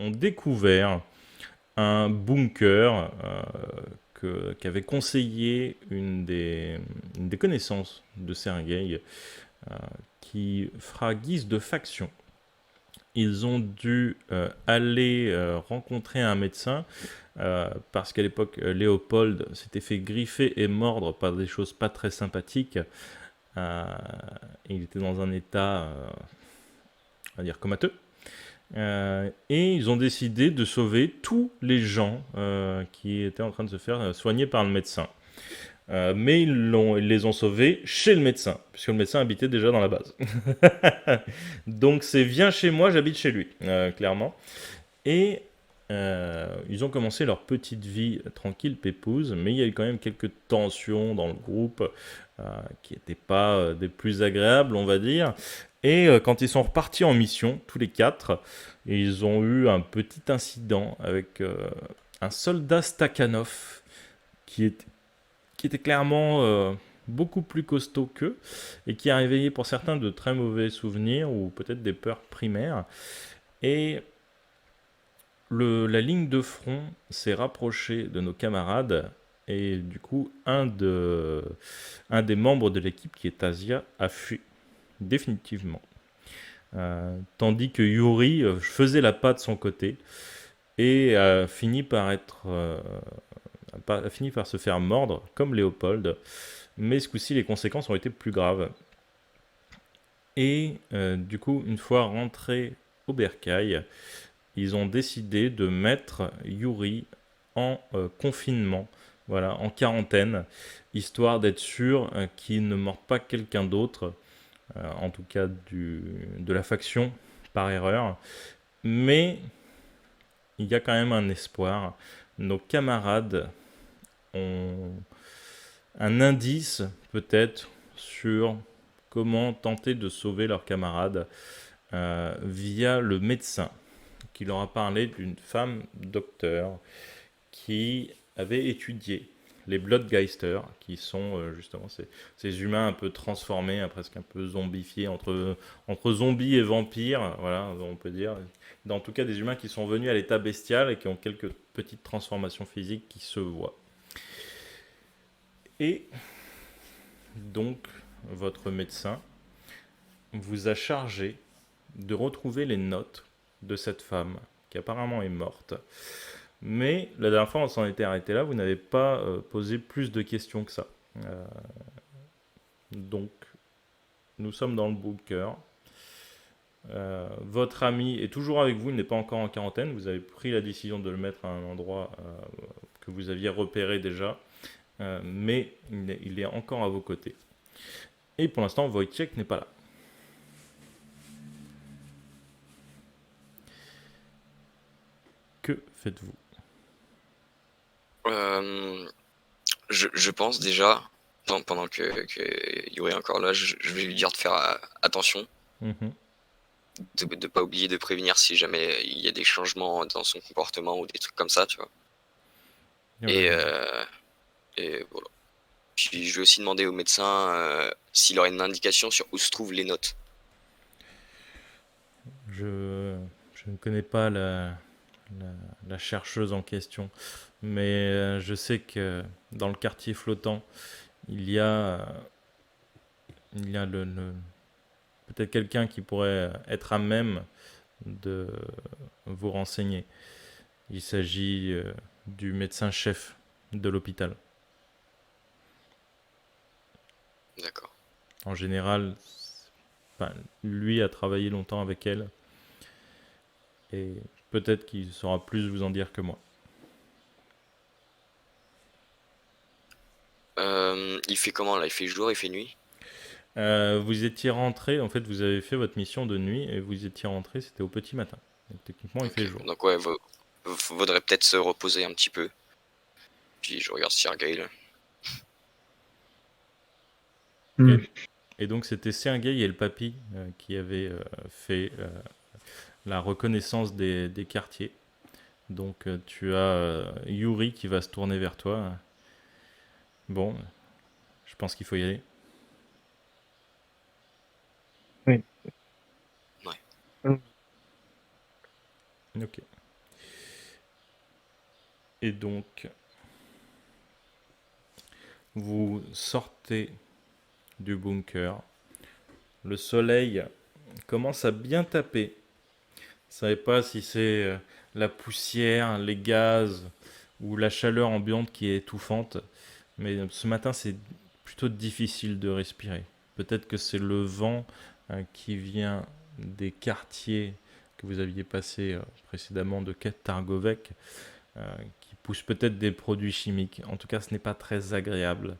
ont découvert un bunker qu'avait conseillé une des connaissances de Sergueï, euh, qui fera guise de faction. Ils ont dû aller rencontrer un médecin parce qu'à l'époque, Léopold s'était fait griffer et mordre par des choses pas très sympathiques. Euh, il était dans un état, on va dire, comateux. Et ils ont décidé de sauver tous les gens qui étaient en train de se faire soigner par le médecin. Mais ils les ont sauvés chez le médecin, puisque le médecin habitait déjà dans la base. Donc c'est viens chez moi, j'habite chez lui, clairement. Et ils ont commencé leur petite vie tranquille, pépouse, mais il y a eu quand même quelques tensions dans le groupe qui n'étaient pas des plus agréables, on va dire. Et quand ils sont repartis en mission, tous les quatre, ils ont eu un petit incident avec un soldat Stakhanov qui était, qui était clairement beaucoup plus costaud qu'eux et qui a réveillé pour certains de très mauvais souvenirs ou peut-être des peurs primaires. Et la ligne de front s'est rapprochée de nos camarades et du coup, un des membres de l'équipe qui est Asia a fui définitivement. Tandis que Yuri faisait la patte de son côté et a fini par se faire mordre comme Léopold, mais ce coup-ci les conséquences ont été plus graves. Et du coup, une fois rentrés au bercail, ils ont décidé de mettre Yuri en confinement, voilà, en quarantaine, histoire d'être sûr qu'il ne mord pas quelqu'un d'autre, en tout cas de la faction, par erreur. Mais il y a quand même un espoir. Nos camarades ont un indice, peut-être, sur comment tenter de sauver leurs camarades via le médecin qui leur a parlé d'une femme docteur qui avait étudié les Bloodgeisters, qui sont justement ces humains un peu transformés, presque un peu zombifiés, entre zombies et vampires, voilà, on peut dire. En tout cas, des humains qui sont venus à l'état bestial et qui ont quelques petites transformations physiques qui se voient. Et donc, votre médecin vous a chargé de retrouver les notes de cette femme qui apparemment est morte. Mais la dernière fois, on s'en était arrêté là. Vous n'avez pas posé plus de questions que ça. Donc, nous sommes dans le bunker. Votre ami est toujours avec vous. Il n'est pas encore en quarantaine. Vous avez pris la décision de le mettre à un endroit que vous aviez repéré déjà. Mais il est encore à vos côtés. Et pour l'instant, Wojciech n'est pas là. Que faites-vous? Je pense déjà, pendant que Yuri est encore là, je vais lui dire de faire attention, Mhm. de pas oublier de prévenir si jamais il y a des changements dans son comportement ou des trucs comme ça, tu vois. Et, et voilà. Puis je vais aussi demander au médecin s'il aurait une indication sur où se trouvent les notes. Je ne connais pas la chercheuse en question, mais je sais que dans le quartier flottant, il y a, il y a peut-être quelqu'un qui pourrait être à même de vous renseigner. Il s'agit du médecin-chef de l'hôpital. D'accord. En général, enfin, lui a travaillé longtemps avec elle et peut-être qu'il saura plus vous en dire que moi. Il fait comment là? Il fait jour, il fait nuit? Vous étiez rentré, en fait, vous avez fait votre mission de nuit et vous étiez rentré, c'était au petit matin. Donc techniquement, il fait Ok. jour. Donc ouais, vaudrait peut-être se reposer un petit peu. Puis je regarde Sergei là. Et, et donc c'était Sergei et le papy qui avaient fait la reconnaissance des quartiers. Donc tu as Yuri qui va se tourner vers toi. Bon, je pense qu'il faut y aller. Oui. Ouais. Allons-y. Ok. Et donc, vous sortez du bunker. Le soleil commence à bien taper. Vous ne savez pas si c'est la poussière, les gaz ou la chaleur ambiante qui est étouffante. Mais ce matin, c'est plutôt difficile de respirer. Peut-être que c'est le vent qui vient des quartiers que vous aviez passés précédemment de Targovec, qui pousse peut-être des produits chimiques. En tout cas, ce n'est pas très agréable.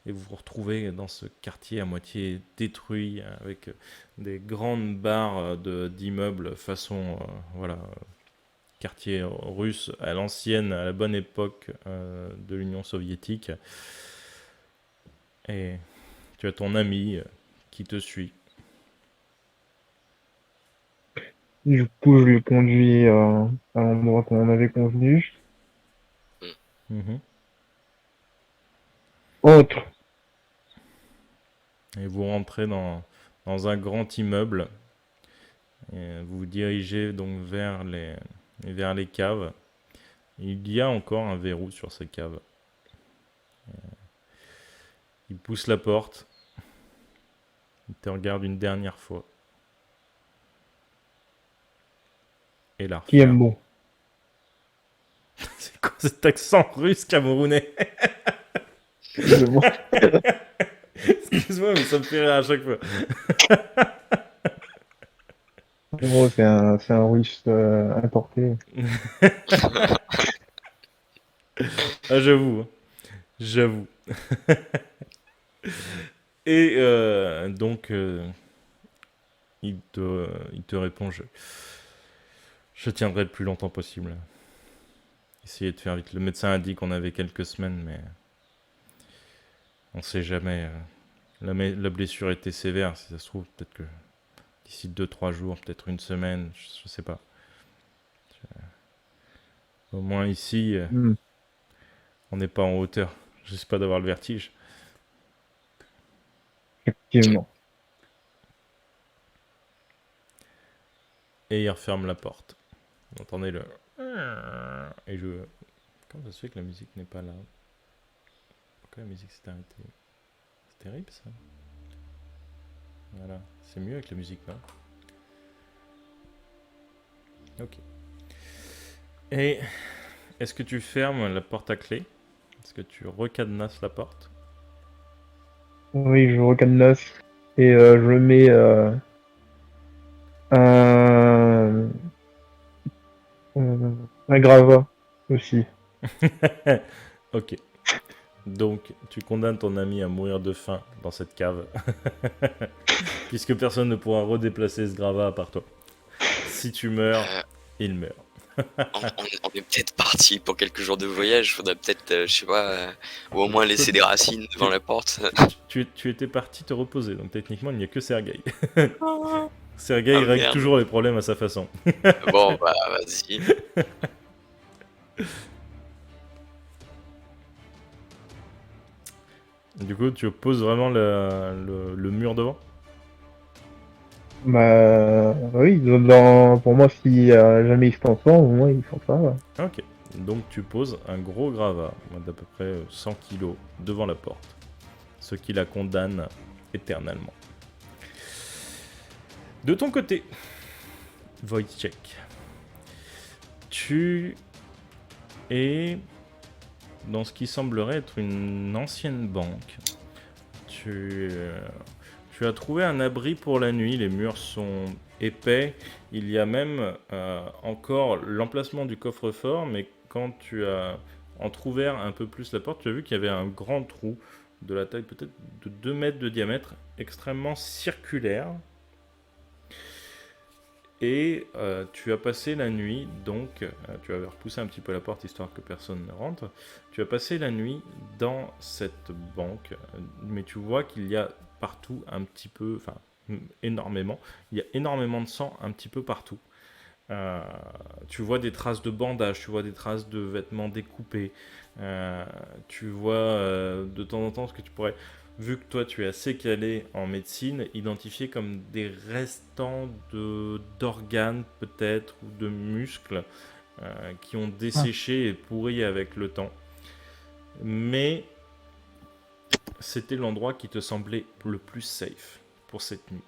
Et vous vous retrouvez dans ce quartier à moitié détruit, avec des grandes barres d'immeubles façon voilà, quartier russe à l'ancienne, à la bonne époque de l'Union soviétique. Et tu as ton ami qui te suit. Du coup, je le conduis à l'endroit qu'on avait convenu. Mhm. Autre. Et vous rentrez dans un grand immeuble. Et vous vous dirigez donc vers les caves. Il y a encore un verrou sur ces caves. Il pousse la porte. Il te regarde une dernière fois. Et la Qui referme. aime bon. C'est quoi cet accent russe camerounais? Excusez-moi. Excuse-moi, mais ça me fait rire à chaque fois. En gros, c'est un russe importé. Ah, j'avoue. J'avoue. Et donc, il te répond, je tiendrai le plus longtemps possible. Essayez de faire vite. Le médecin a dit qu'on avait quelques semaines, mais on sait jamais. La blessure était sévère, si ça se trouve. Peut-être que d'ici 2-3 jours, peut-être une semaine, je sais pas. Au moins ici, Hmm, on n'est pas en hauteur. Je sais pas d'avoir le vertige. effectivement. Et il referme la porte. Vous entendez le... Et je... Comment ça se fait que la musique n'est pas là? Pourquoi la musique s'est arrêtée? C'est terrible ça. Voilà. C'est mieux avec la musique là. Ok. Et est-ce que tu fermes la porte à clé? Est-ce que tu recadenasses la porte? Oui, je recadenasse et je mets un, un gravat aussi. Ok. Donc, tu condamnes ton ami à mourir de faim dans cette cave. Puisque personne ne pourra redéplacer ce gravat à part toi. Si tu meurs, Euh, il meurt. on est peut-être parti pour quelques jours de voyage. Faudrait peut-être, je sais pas, ou au moins laisser des racines devant la porte. Tu étais parti te reposer, donc techniquement, il n'y a que Sergueï. Ah Sergueï règle merde. toujours les problèmes à sa façon. Bon, bah vas-y. Du coup, tu opposes vraiment le mur devant? Bah oui, pour moi, si jamais il se transforme, au moins il s'en va. Ok. Donc tu poses un gros gravat d'à peu près 100 kilos devant la porte. Ce qui la condamne éternellement. De ton côté, Wojciech, tu es dans ce qui semblerait être une ancienne banque. Tu as trouvé un abri pour la nuit, les murs sont épais. Il y a même encore l'emplacement du coffre-fort, mais quand tu as entrouvert un peu plus la porte, tu as vu qu'il y avait un grand trou de la taille peut-être de 2 mètres de diamètre, extrêmement circulaire. Et tu as passé la nuit, donc tu avais repoussé un petit peu la porte histoire que personne ne rentre. Tu as passé la nuit dans cette banque, mais tu vois qu'il y a partout un petit peu, enfin énormément, il y a énormément de sang un petit peu partout. Tu vois des traces de bandages, tu vois des traces de vêtements découpés, tu vois de temps en temps ce que tu pourrais, vu que toi tu es assez calé en médecine, identifier comme des restants d'organes peut-être ou de muscles qui ont desséché et pourri avec le temps. Mais c'était l'endroit qui te semblait le plus safe pour cette nuit.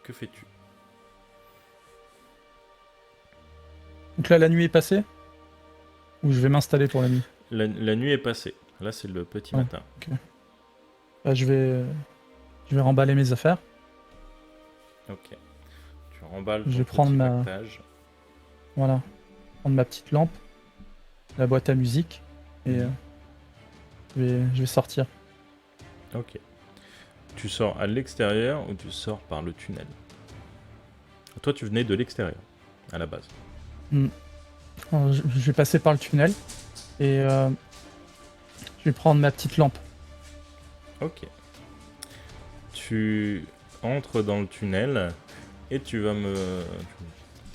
Que fais-tu? Donc là, la nuit est passée? Ou je vais m'installer pour la nuit? La nuit est passée. Là, c'est le petit Ouais. matin. Bah, je vais remballer mes affaires. Ok. Tu remballes Je ton vais prendre petit ma- pactage. Voilà. Prendre ma petite lampe, la boîte à musique, et je vais sortir. Ok. Tu sors à l'extérieur ou tu sors par le tunnel? Toi, tu venais de l'extérieur, à la base. Alors, je vais passer par le tunnel et je vais prendre ma petite lampe. Ok. Tu entres dans le tunnel et tu vas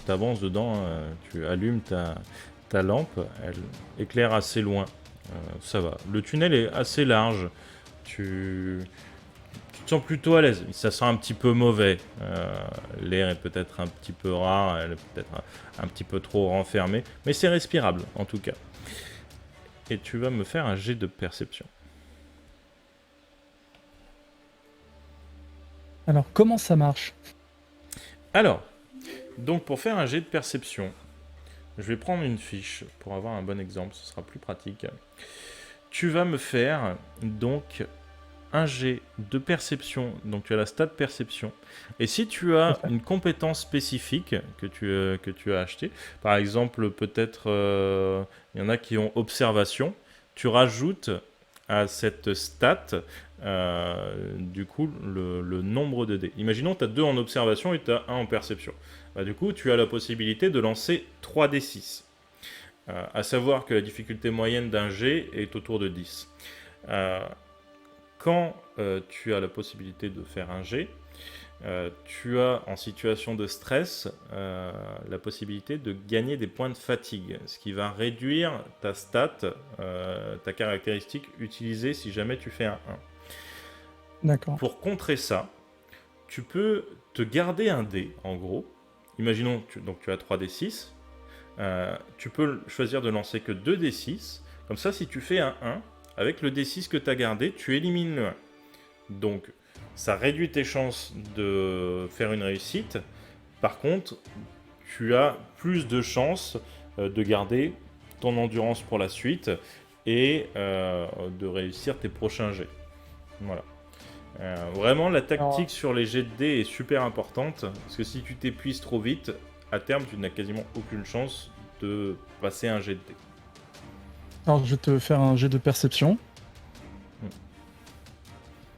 tu avances dedans, hein, tu allumes ta lampe, elle éclaire assez loin. Ça va. Le tunnel est assez large. Tu te sens plutôt à l'aise. Ça sent un petit peu mauvais. L'air est peut-être un petit peu rare, elle est peut-être un petit peu trop renfermée, mais c'est respirable en tout cas. Et tu vas me faire un jet de perception. Alors, comment ça marche? Alors, donc pour faire un jet de perception, je vais prendre une fiche pour avoir un bon exemple, ce sera plus pratique. Tu vas me faire donc un jet de perception, donc tu as la stat perception. Et si tu as une compétence spécifique que tu as achetée, par exemple peut-être il y en a qui ont observation, tu rajoutes à cette stat du coup le nombre de dés. Imaginons tu as 2 en observation et tu as 1 en perception. Bah, du coup tu as la possibilité de lancer 3d6. À savoir que la difficulté moyenne d'un jet est autour de 10. Quand tu as la possibilité de faire un jet, tu as en situation de stress la possibilité de gagner des points de fatigue, ce qui va réduire ta stat, ta caractéristique utilisée si jamais tu fais un 1. D'accord. Pour contrer ça, tu peux te garder un dé, en gros. Imaginons, donc tu as 3d6. Tu peux choisir de lancer que 2d6. Comme ça, si tu fais un 1, avec le d6 que tu as gardé, tu élimines le 1. Donc, ça réduit tes chances de faire une réussite. Par contre, tu as plus de chances de garder ton endurance pour la suite et de réussir tes prochains jets. Voilà. Vraiment, la tactique sur les jets de dés est super importante, parce que si tu t'épuises trop vite, à terme, tu n'as quasiment aucune chance de passer un jet de dés. Alors, je vais te faire un jet de perception.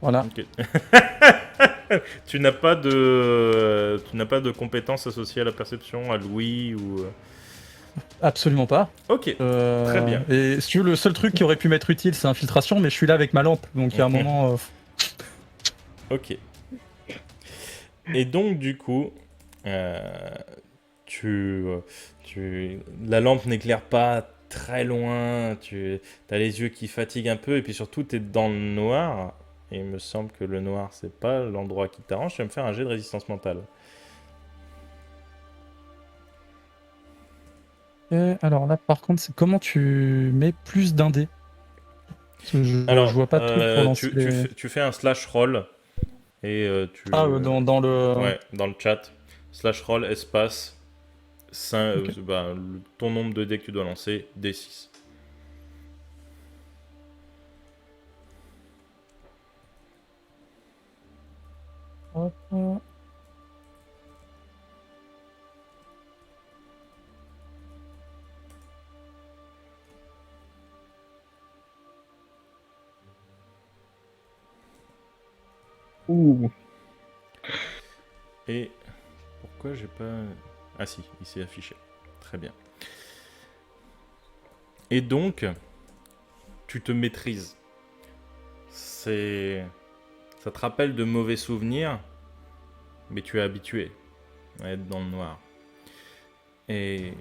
Voilà. Ok. Tu n'as pas de compétences associées à la perception, à l'ouïe ou... Absolument pas. Ok, très bien. Et si tu veux, le seul truc qui aurait pu m'être utile, c'est infiltration, mais je suis là avec ma lampe, donc il y a un moment... Ok. Et donc, du coup, la lampe n'éclaire pas très loin, tu as les yeux qui fatiguent un peu, et puis surtout, tu es dans le noir. Et il me semble que le noir, c'est pas l'endroit qui t'arrange. Tu vas me faire un jet de résistance mentale. alors là, par contre, c'est comment tu mets plus d'un dé? Parce que je vois pas de truc pour lancer tu fais un slash roll. Et dans le... Ouais, dans le chat. Slash roll, espace, 5, Ok. ton nombre de dés que tu dois lancer, D6. Hop. Ouh. Et pourquoi j'ai pas... Ah si, il s'est affiché. Très bien. Et donc, tu te maîtrises. Ça te rappelle de mauvais souvenirs, mais tu es habitué à être dans le noir. Et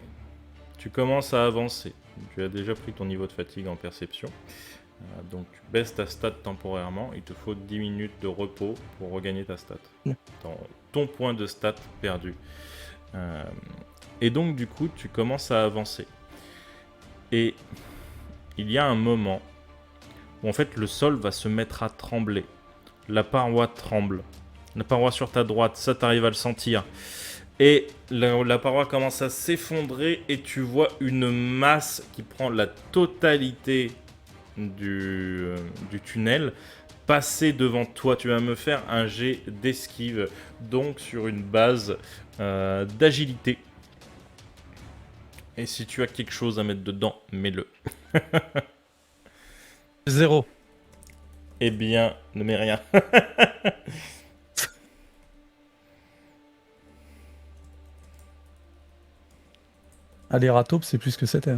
tu commences à avancer. Tu as déjà pris ton niveau de fatigue en perception. Donc tu baisses ta stat temporairement. Il te faut 10 minutes de repos pour regagner ta stat. Ton point de stat perdu. Et donc, du coup, tu commences à avancer. Et il y a un moment où, en fait, le sol va se mettre à trembler. La paroi tremble. La paroi sur ta droite, ça, t'arrives à le sentir. Et la paroi commence à s'effondrer et tu vois une masse qui prend la totalité du tunnel passer devant toi. Tu vas me faire un jet d'esquive, donc sur une base d'agilité. Et si tu as quelque chose à mettre dedans, mets-le. 0. Eh bien, ne mets rien. Allez, Rataupe, c'est plus que c'était.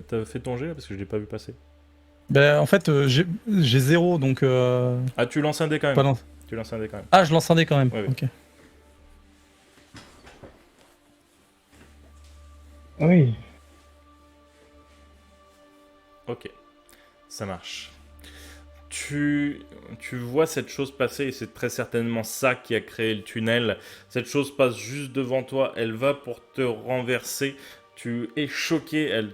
T'as fait ton jet là parce que je l'ai pas vu passer. Ben, en fait, j'ai 0, donc... Ah, tu lances un dé quand même. pas lance- Tu lances un dé quand même. Ah, je lance un dé quand même. Ouais, ouais. Ok. Ah oui. Ok, ça marche. Tu vois cette chose passer et c'est très certainement ça qui a créé le tunnel. Cette chose passe juste devant toi, elle va pour te renverser. Tu es choqué,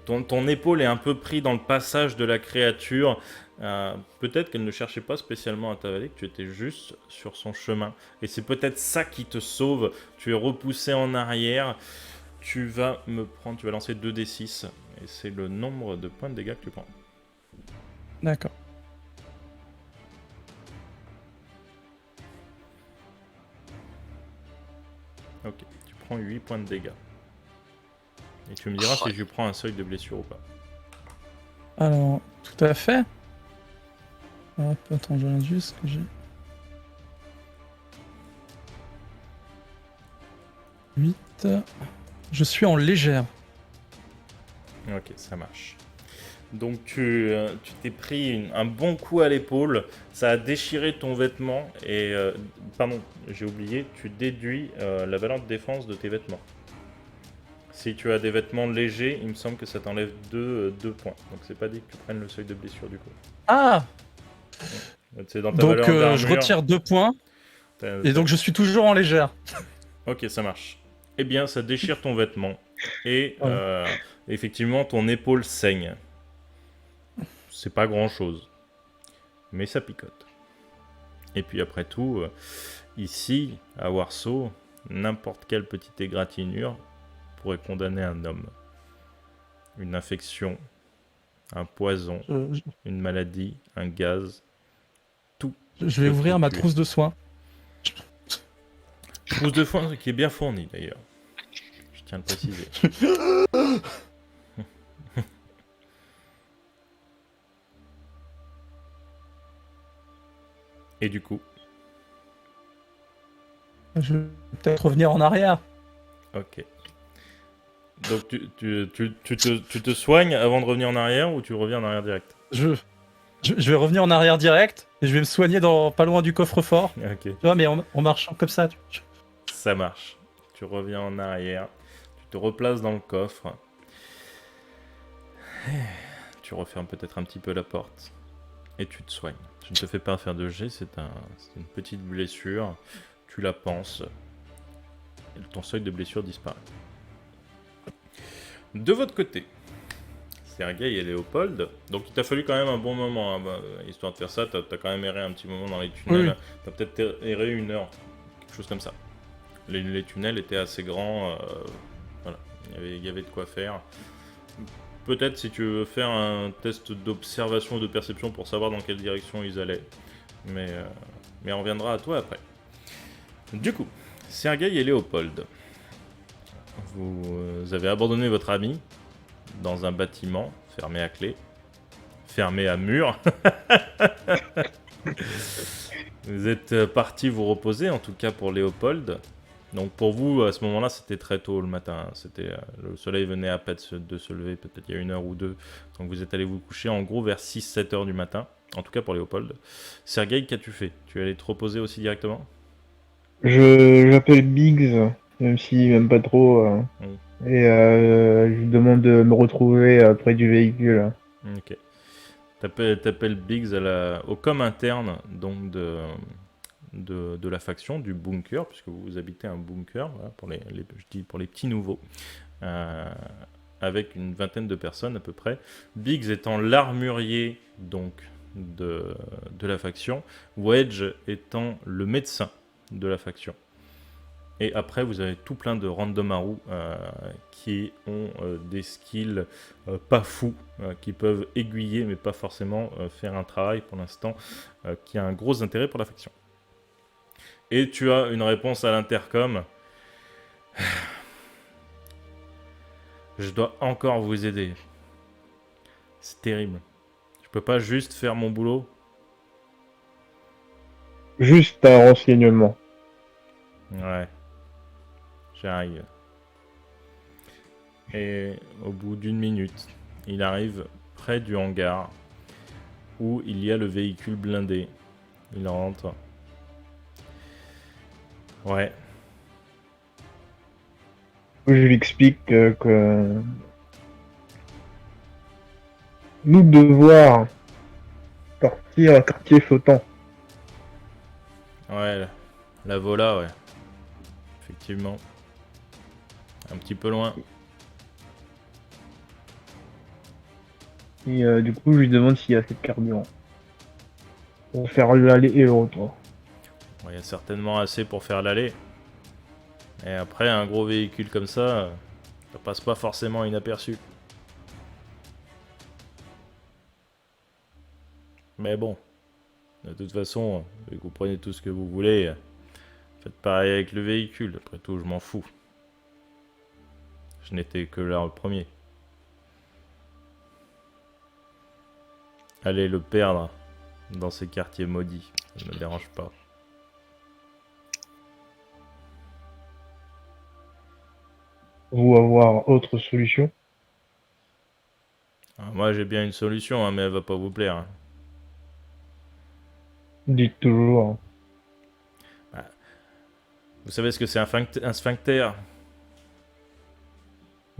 ton épaule est un peu pris dans le passage de la créature. Peut-être qu'elle ne cherchait pas spécialement à t'avaler, que tu étais juste sur son chemin. Et c'est peut-être ça qui te sauve. Tu es repoussé en arrière. Tu vas lancer 2d6. Et c'est le nombre de points de dégâts que tu prends. D'accord. Ok, tu prends 8 points de dégâts. Et tu me diras si je prends un seuil de blessure ou pas. Alors, tout à fait. Hop, attends, je regarde juste ce que j'ai. 8. Je suis en légère. Ok, ça marche. Donc tu t'es pris un bon coup à l'épaule, ça a déchiré ton vêtement et... pardon, j'ai oublié, tu déduis la valeur de défense de tes vêtements. Si tu as des vêtements légers, il me semble que ça t'enlève 2 points. Donc c'est pas dit que tu prennes le seuil de blessure du coup. Ah! C'est dans ta Donc, valeur d'armure. je retire 2 points. Et donc, je suis toujours en légère. Ok, ça marche. Eh bien, ça déchire ton vêtement. Et Ouais. effectivement, ton épaule saigne. C'est pas grand-chose. Mais ça picote. Et puis après tout, ici, à Warsaw, n'importe quelle petite égratignure pourrait condamner un homme. Une infection, un poison, une maladie, un gaz, tout. Je vais peut ouvrir te ma tuer. trousse de soins. Trousse de foin qui est bien fournie d'ailleurs. Je tiens à le préciser. Et du coup, Je vais peut-être revenir en arrière. ok. Donc tu te soignes avant de revenir en arrière ou tu reviens en arrière direct? Je vais revenir en arrière direct et je vais me soigner pas loin du coffre-fort. Ok, Tu vois, mais en marchant comme ça. ça marche. Tu reviens en arrière, tu te replaces dans le coffre. Tu refermes peut-être un petit peu la porte et tu te soignes. Je ne te fais pas faire de jet, c'est une petite blessure. Tu la panses et ton seuil de blessure disparaît. De votre côté, Sergei et Léopold, donc il t'a fallu quand même un bon moment, hein, histoire de faire ça, t'as quand même erré un petit moment dans les tunnels, Oui. T'as peut-être erré 1 heure, quelque chose comme ça. Les tunnels étaient assez grands, voilà, il y avait de quoi faire. Peut-être si tu veux faire un test d'observation ou de perception pour savoir dans quelle direction ils allaient, mais on reviendra à toi après. Du coup, Sergei et Léopold, vous avez abandonné votre ami dans un bâtiment fermé à clé, fermé à mur. Vous êtes parti vous reposer, en tout cas pour Léopold. Donc pour vous, à ce moment-là, c'était très tôt le matin. Le soleil venait à peine de se lever, peut-être il y a 1 heure ou 2. Donc vous êtes allé vous coucher en gros vers 6-7 heures du matin. En tout cas pour Léopold. Sergei, qu'as-tu fait? Tu es allé te reposer aussi directement? J'appelle Biggs même s'il m'aime pas trop. Et je lui demande de me retrouver près du véhicule. Ok. T'appelles Biggs au com interne donc de la faction, du bunker, puisque vous habitez un bunker, voilà, je dis pour les petits nouveaux, euh, avec une vingtaine de personnes à peu près. Biggs étant l'armurier donc de la faction, Wedge étant le médecin de la faction. Et après, vous avez tout plein de randomaru qui ont des skills pas fous, qui peuvent aiguiller, mais pas forcément faire un travail pour l'instant qui a un gros intérêt pour la faction. Et tu as une réponse à l'intercom. Je dois encore vous aider. C'est terrible. Je peux pas juste faire mon boulot. Juste un renseignement. Ouais. J'arrive. Et au bout d'une minute, il arrive près du hangar où il y a le véhicule blindé. Il rentre. Ouais. Je lui explique que nous devoir partir à quartier flottant. Ouais, la Vola, ouais. Effectivement. Un petit peu loin. Et du coup, je lui demande s'il y a assez de carburant pour faire l'aller et le retour. Bon, il y a certainement assez pour faire l'aller. Et après, un gros véhicule comme ça passe pas forcément inaperçu. Mais bon, de toute façon, vu que vous prenez tout ce que vous voulez, faites pareil avec le véhicule. Après tout, je m'en fous. Je n'étais que là le premier. Allez le perdre dans ces quartiers maudits, ça ne me dérange pas. Vous avoir autre solution? Alors, moi j'ai bien une solution, hein, mais elle va pas vous plaire. Hein. Dites toujours. Vous savez ce que c'est un sphincter?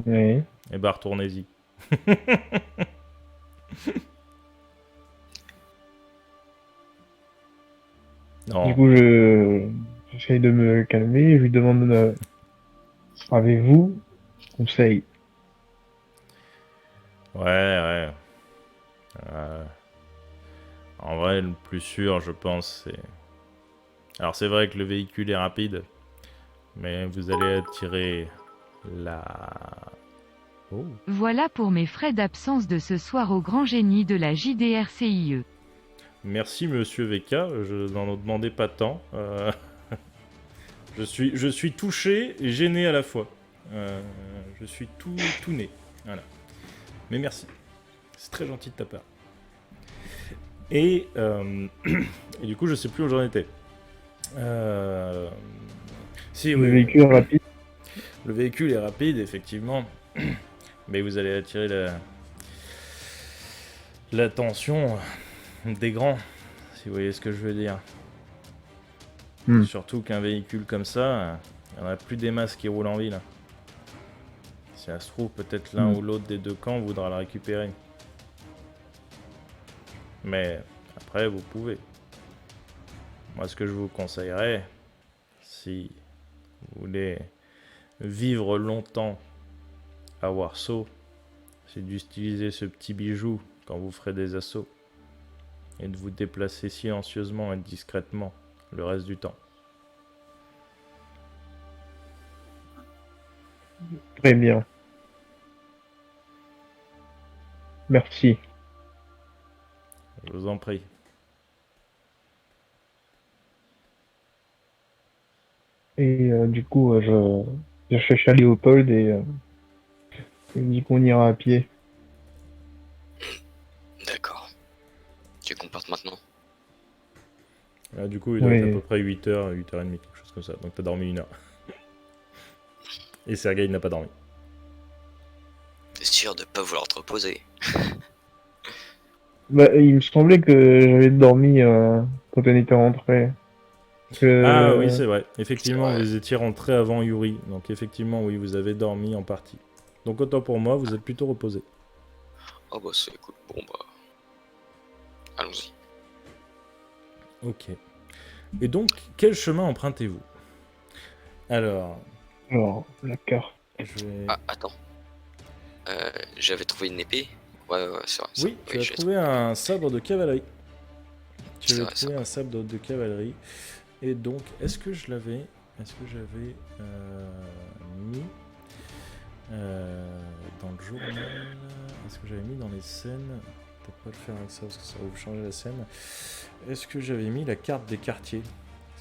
Oui. Eh ben retournez-y. Non. Du coup, j'essaye de me calmer. Je lui demande avez-vous conseil? Ouais. En vrai, le plus sûr, je pense, c'est... Alors c'est vrai que le véhicule est rapide, mais vous allez attirer la... Oh. Voilà pour mes frais d'absence de ce soir au grand génie de la JDRCIE. Merci Monsieur VK, je n'en demandais pas tant. Je suis touché et gêné à la fois. Je suis tout né. Voilà. Mais merci. C'est très gentil de ta part. Et du coup, je sais plus où j'en étais. Si, Le oui. véhicule rapide. Le véhicule est rapide, effectivement. Mais vous allez attirer l'attention des grands, si vous voyez ce que je veux dire. Surtout qu'un véhicule comme ça, il n'y en a plus des masses qui roulent en ville. Si ça se trouve, peut-être l'un ou l'autre des deux camps voudra le récupérer. Mais après, vous pouvez. Moi, ce que je vous conseillerais, si vous voulez vivre longtemps à Warsaw, c'est d'utiliser ce petit bijou quand vous ferez des assauts et de vous déplacer silencieusement et discrètement le reste du temps. Très bien. Merci. Je vous en prie. Et du coup, je cherche à Léopold et il me dit qu'on ira à pied. D'accord. Tu comportes maintenant. Là, du coup, il doit être à peu près 8h, 8h30, quelque chose comme ça. Donc t'as dormi 1 heure. Et Sergei n'a pas dormi. T'es sûr de pas vouloir te reposer? Bah, il me semblait que j'avais dormi quand on était rentré. Ah oui, c'est vrai. Effectivement, C'est vrai. vous étiez rentré avant Yuri. Donc effectivement, oui, vous avez dormi en partie. Donc autant pour moi, vous êtes plutôt reposé. Oh bah c'est cool. Bon bah, allons-y. Ok. Et donc, quel chemin empruntez-vous? Alors, Alors, la carte. je vais... Ah, attends. J'avais trouvé une épée. Ouais, c'est vrai. Ça. Oui, tu Oui, as j'ai trouvé un sabre de cavalerie. Tu C'est avais vrai, trouvé ça. un sabre de cavalerie. Et donc, est-ce que j'avais mis dans le journal? Est-ce que j'avais mis dans les scènes? Peut-être pas le faire avec ça parce que ça va vous changer la scène. Est-ce que j'avais mis la carte des quartiers?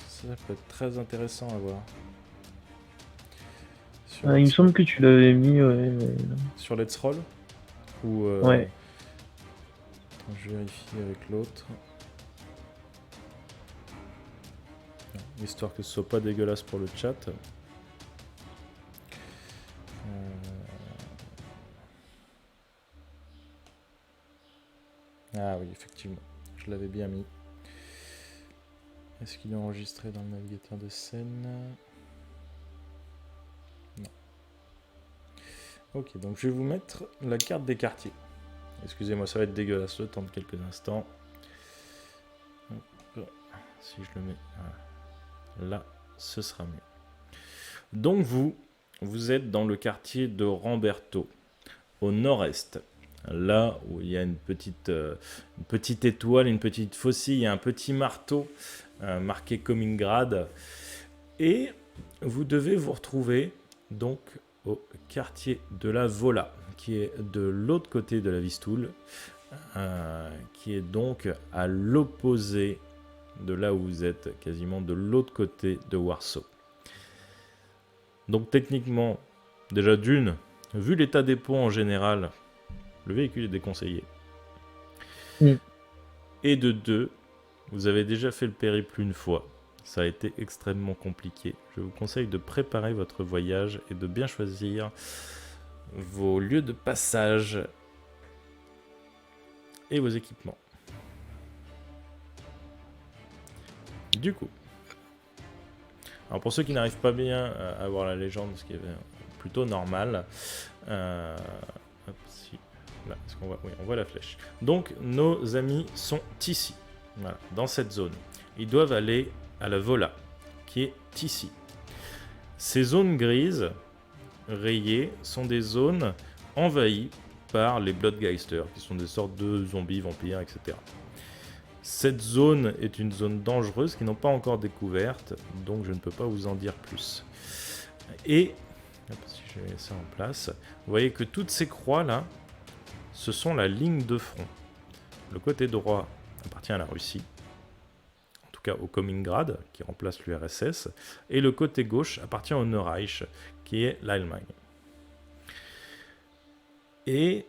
Ça peut être très intéressant à voir. Sur Il me semble que tu l'avais mis, ouais. sur Let's Roll ou Ouais. attends, je vérifie avec l'autre. Non, histoire que ce soit pas dégueulasse pour le chat. Ah oui, effectivement, je l'avais bien mis. Est-ce qu'il est enregistré dans le navigateur de scène? Non. Ok, donc je vais vous mettre la carte des quartiers. Excusez-moi, ça va être dégueulasse le temps de quelques instants. Hop. Si je le mets là, ce sera mieux. Donc vous êtes dans le quartier de Ramberto, au nord-est. Là où il y a une petite étoile, une petite faucille, un petit marteau marqué Komingrad. Et vous devez vous retrouver donc au quartier de la Vola, qui est de l'autre côté de la Vistule, qui est donc à l'opposé de là où vous êtes, quasiment de l'autre côté de Warsaw. Donc techniquement, déjà d'une, vu l'état des ponts en général, le véhicule est déconseillé. Mm. Et de deux, vous avez déjà fait le périple une fois. Ça a été extrêmement compliqué. Je vous conseille de préparer votre voyage et de bien choisir vos lieux de passage et vos équipements. Du coup, alors pour ceux qui n'arrivent pas bien à voir la légende, ce qui est plutôt normal, hop, si, là, est-ce qu'on voit, oui, on voit la flèche. Donc nos amis sont ici, voilà, dans cette zone. Ils doivent aller à la Vola, qui est ici. Ces zones grises, rayées, sont des zones envahies par les Bloodgeisters, qui sont des sortes de zombies, vampires, etc. Cette zone est une zone dangereuse qu'ils n'ont pas encore découverte, donc je ne peux pas vous en dire plus. Et, hop, si je mets ça en place, vous voyez que toutes ces croix-là, ce sont la ligne de front. Le côté droit appartient à la Russie, en tout cas au Komingrad, qui remplace l'URSS, et le côté gauche appartient au Neureich, qui est l'Allemagne. Et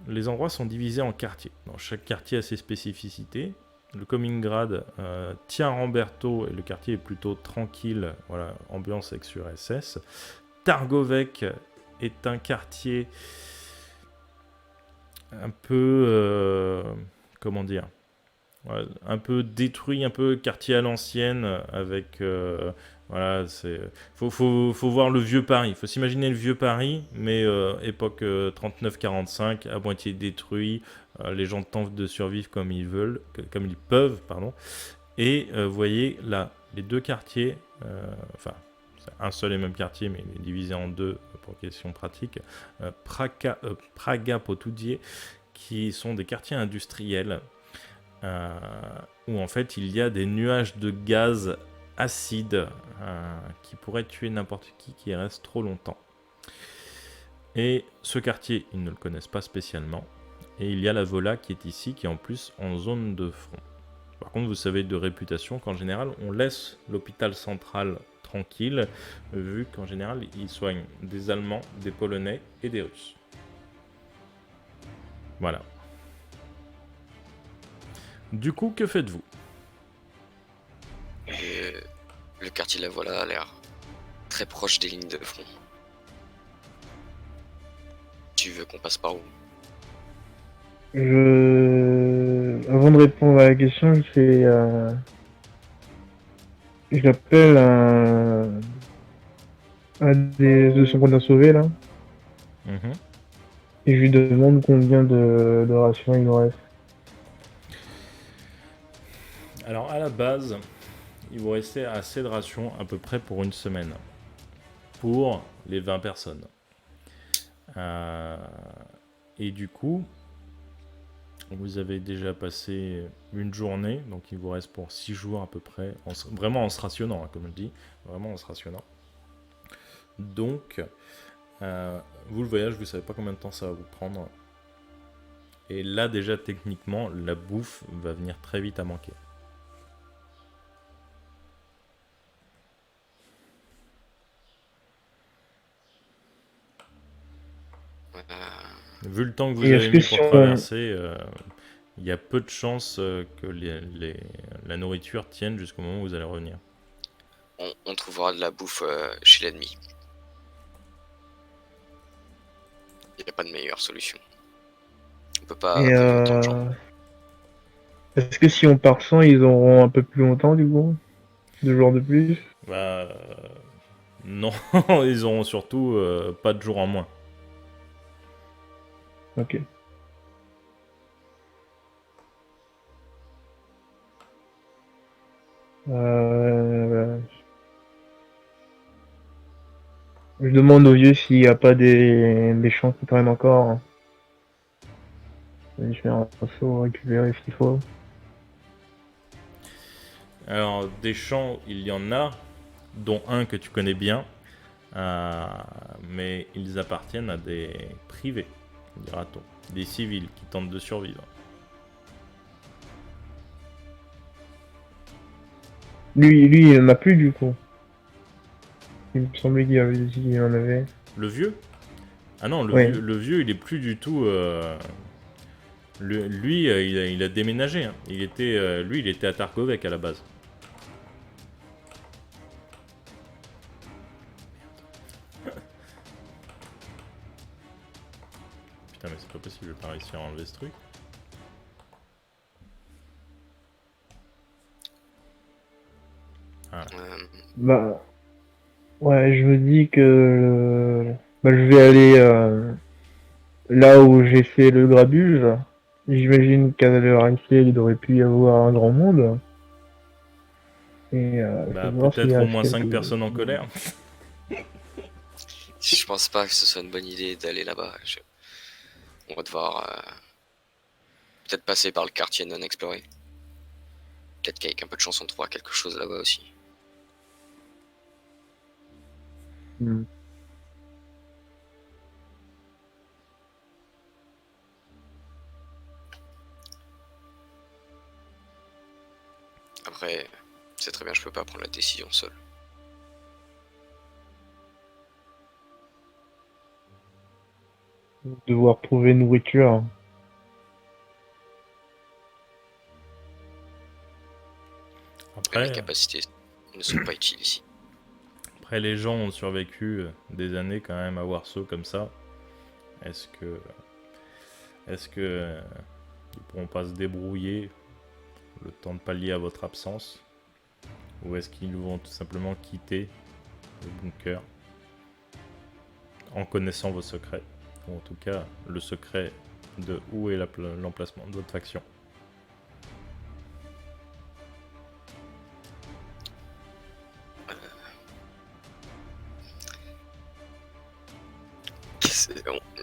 les endroits sont divisés en quartiers. Dans chaque quartier a ses spécificités. Le Komingrad tient Ramberto et le quartier est plutôt tranquille, voilà, ambiance ex-URSS. Targovec est un quartier un peu, comment dire, ouais, un peu détruit, un peu quartier à l'ancienne, avec, voilà, c'est, faut voir le vieux Paris, il faut s'imaginer le vieux Paris, mais époque 39-45, à moitié détruit, les gens tentent de survivre comme ils veulent, comme ils peuvent, pardon, et vous voyez là, les deux quartiers, enfin, c'est un seul et même quartier, mais il est divisé en deux pour question pratique, Praga Potudzie, qui sont des quartiers industriels, où en fait il y a des nuages de gaz acide qui pourraient tuer n'importe qui y reste trop longtemps. Et ce quartier, ils ne le connaissent pas spécialement. Et il y a la Vola qui est ici, qui est en plus en zone de front. Par contre, vous savez de réputation qu'en général, on laisse l'hôpital central tranquille, vu qu'en général, ils soignent des Allemands, des Polonais et des Russes. Voilà. Du coup, que faites-vous? Et le quartier de la Vola a l'air très proche des lignes de front. Tu veux qu'on passe par où? Avant de répondre à la question, je fais J'appelle un de ceux qu'on a sauvés là, Mhm. et je lui demande combien de rations il nous reste. Alors à la base, il vous restait assez de rations à peu près pour une semaine. Pour les 20 personnes. Et du coup, vous avez déjà passé une journée, donc il vous reste pour 6 jours à peu près, vraiment en se rationnant, hein, comme je dis, vraiment en se rationnant. Donc, vous le voyage, vous savez pas combien de temps ça va vous prendre. Et là déjà techniquement, la bouffe va venir très vite à manquer. Vu le temps que vous Et avez est-ce que mis si pour on... traverser, il y a peu de chances que la nourriture tienne jusqu'au moment où vous allez revenir. On trouvera de la bouffe chez l'ennemi. Il n'y a pas de meilleure solution. On peut pas Et priver autant de gens. est-ce que si on part sans, ils auront un peu plus longtemps du coup? 2 jours de plus? Bah, non, ils auront surtout pas de jours en moins. Ok. Euh, je demande aux vieux s'il n'y a pas des champs qui traînent encore. Je fais un saut, récupérer ce qu'il faut. Alors, des champs, il y en a, dont un que tu connais bien, mais ils appartiennent à des privés, dira-t-on, des civils qui tentent de survivre. Lui, il en a plus du coup. Il me semblait qu'il avait dit qu'il en avait. Le vieux? Ah non, Ouais. le vieux, il est plus du tout. Lui, il a déménagé, hein. Lui, il était à Tarkovec à la base. Putain, mais c'est pas possible, je vais pas réussir à enlever ce truc. Ah. Bah, ouais, je me dis que bah, je vais aller là où j'ai fait le grabuge. J'imagine qu'à l'heure actuelle, il aurait pu y avoir un grand monde. Et je vais Bah, voir s'il peut-être au reste moins 5 quelques... personnes en colère. Je pense pas que ce soit une bonne idée d'aller là-bas. On va devoir peut-être passer par le quartier non exploré. Peut-être qu'avec un peu de chance, on trouvera quelque chose là-bas aussi. Hmm. Après, c'est très bien, je peux pas prendre la décision seul. Devoir trouver nourriture. Et mes Après, capacités ne sont pas utiles ici. après, les gens ont survécu des années quand même à Warsaw comme ça. Est-ce que, ils pourront pas se débrouiller le temps de pallier à votre absence? Ou est-ce qu'ils vont tout simplement quitter le bunker en connaissant vos secrets? Ou en tout cas, le secret de où est l'emplacement de votre faction.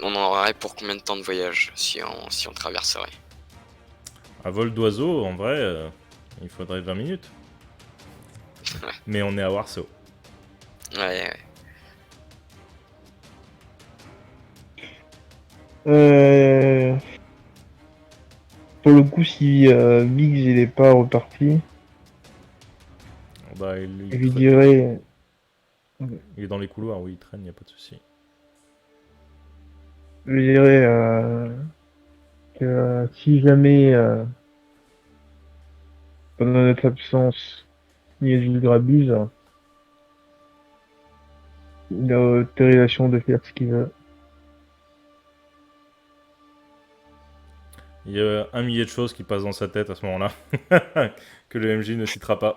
On en aurait pour combien de temps de voyage si on traverserait? À vol d'oiseau, en vrai, il faudrait 20 minutes. Mais on est à Warsaw. Ouais. Pour le coup, si Biggs il est pas reparti, Bah, je lui dirais... il est dans les couloirs, oui, il traîne, il n'y a pas de souci. Je lui dirais que si jamais pendant notre absence il y a du grabuge, il a autorisation de faire ce qu'il veut. Il y a un millier de choses qui passent dans sa tête à ce moment-là. Que le MJ ne citera pas.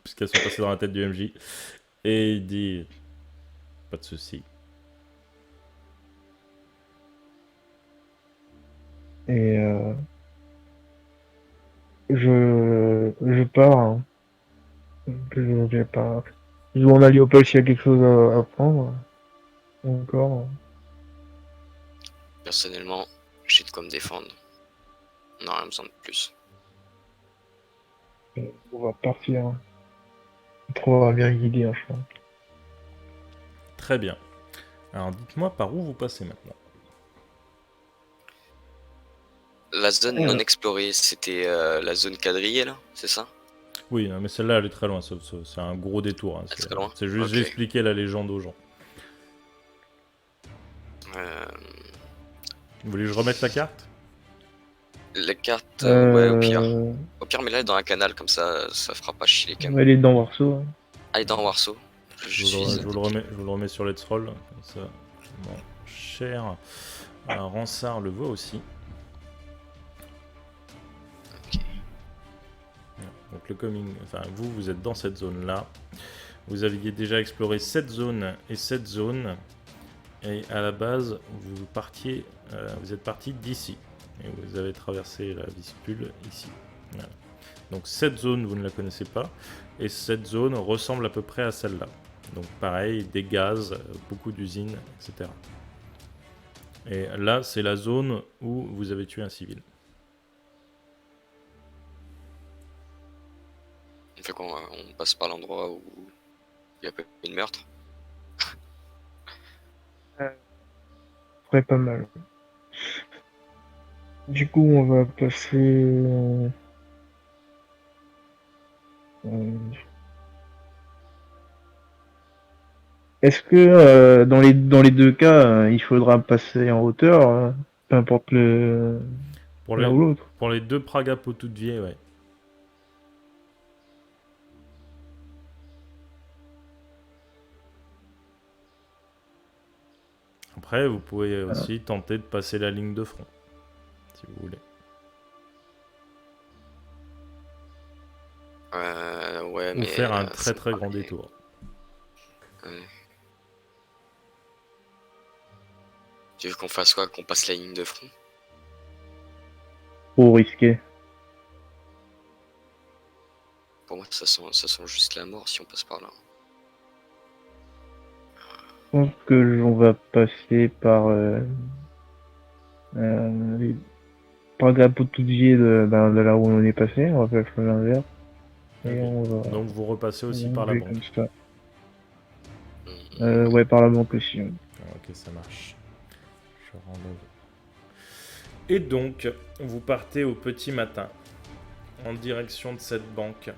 puisqu'elles sont passées dans la tête du MJ. Et il dit pas de souci. Et je pars. Hein. J'ai pas. Je demande à Léopold s'il y a quelque chose à prendre. Encore. Personnellement, j'ai de quoi me défendre. On n'a rien besoin de plus. On va partir. Trop bien guidé, hein, je pense. Très bien. Alors dites-moi par où vous passez maintenant. La zone non explorée, c'était la zone quadrillée, là, c'est ça? Oui, mais celle-là, elle est très loin. C'est un gros détour. Hein. Elle est très loin. C'est juste, Ok. j'ai expliqué la légende aux gens. Vous voulez que je remette la carte? La carte, ouais, au pire. Euh, Au pire, mais là, dans un canal, comme ça fera pas chier les On cams. va aller dans Warsaw. Hein. Allez dans Warsaw. Je vous le remets sur Let's Roll. Comme ça, mon cher Ransard le voit aussi. Ok. Donc le coming, enfin vous êtes dans cette zone-là. Vous aviez déjà exploré cette zone et cette zone. Et à la base, vous êtes parti d'ici. Et vous avez traversé la vistule ici. Voilà. Donc cette zone, vous ne la connaissez pas. Et cette zone ressemble à peu près à celle-là. Donc pareil, des gaz, beaucoup d'usines, etc. Et là, c'est la zone où vous avez tué un civil. Fait qu'on on passe par l'endroit où il y a pas eu de meurtre. Très pas mal. Du coup, on va passer. Est-ce que dans les deux cas, il faudra passer en hauteur, peu importe l'un ou l'autre. Pour les deux Praga Potudvie, ouais. Après, vous pouvez aussi tenter de passer la ligne de front, si vous voulez. Ouais, Ou mais faire un très très grand détour. Tu veux qu'on fasse quoi? Qu'on passe la ligne de front? Trop risqué. Pour moi, ça sent juste la mort si on passe par là. Je pense que on va passer par par Grapotoudier de là où on est passé. On va faire l'inverse. Et Okay. on va. Donc vous repassez aussi on par la va banque. comme ça. Ouais, par la banque aussi. Ouais. Ok, ça marche. Je renlève. Et donc, vous partez au petit matin en direction de cette banque.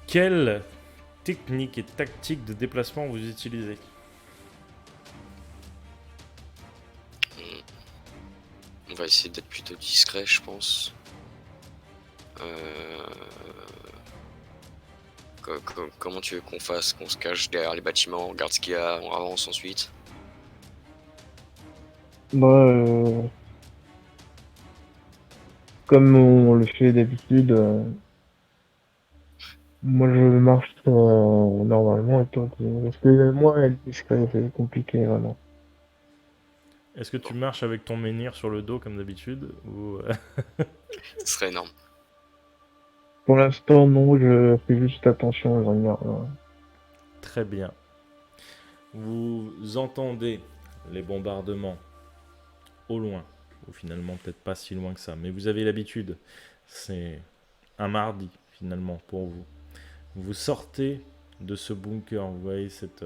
Quelle technique et tactique de déplacement vous utilisez? On va essayer d'être plutôt discret, je pense. Comment tu veux qu'on fasse? Qu'on se cache derrière les bâtiments, on regarde ce qu'il y a, on avance ensuite? Comme on le fait d'habitude, moi je marche normalement et toi parce que moi être discret c'est compliqué vraiment. Est-ce que tu marches avec ton menhir sur le dos comme d'habitude ou... Ce serait énorme. Pour l'instant non, je fais juste attention, je regarde. Très bien. Vous entendez les bombardements au loin, ou finalement peut-être pas si loin que ça, mais vous avez l'habitude. C'est un mardi finalement pour vous. Vous sortez de ce bunker, vous voyez cette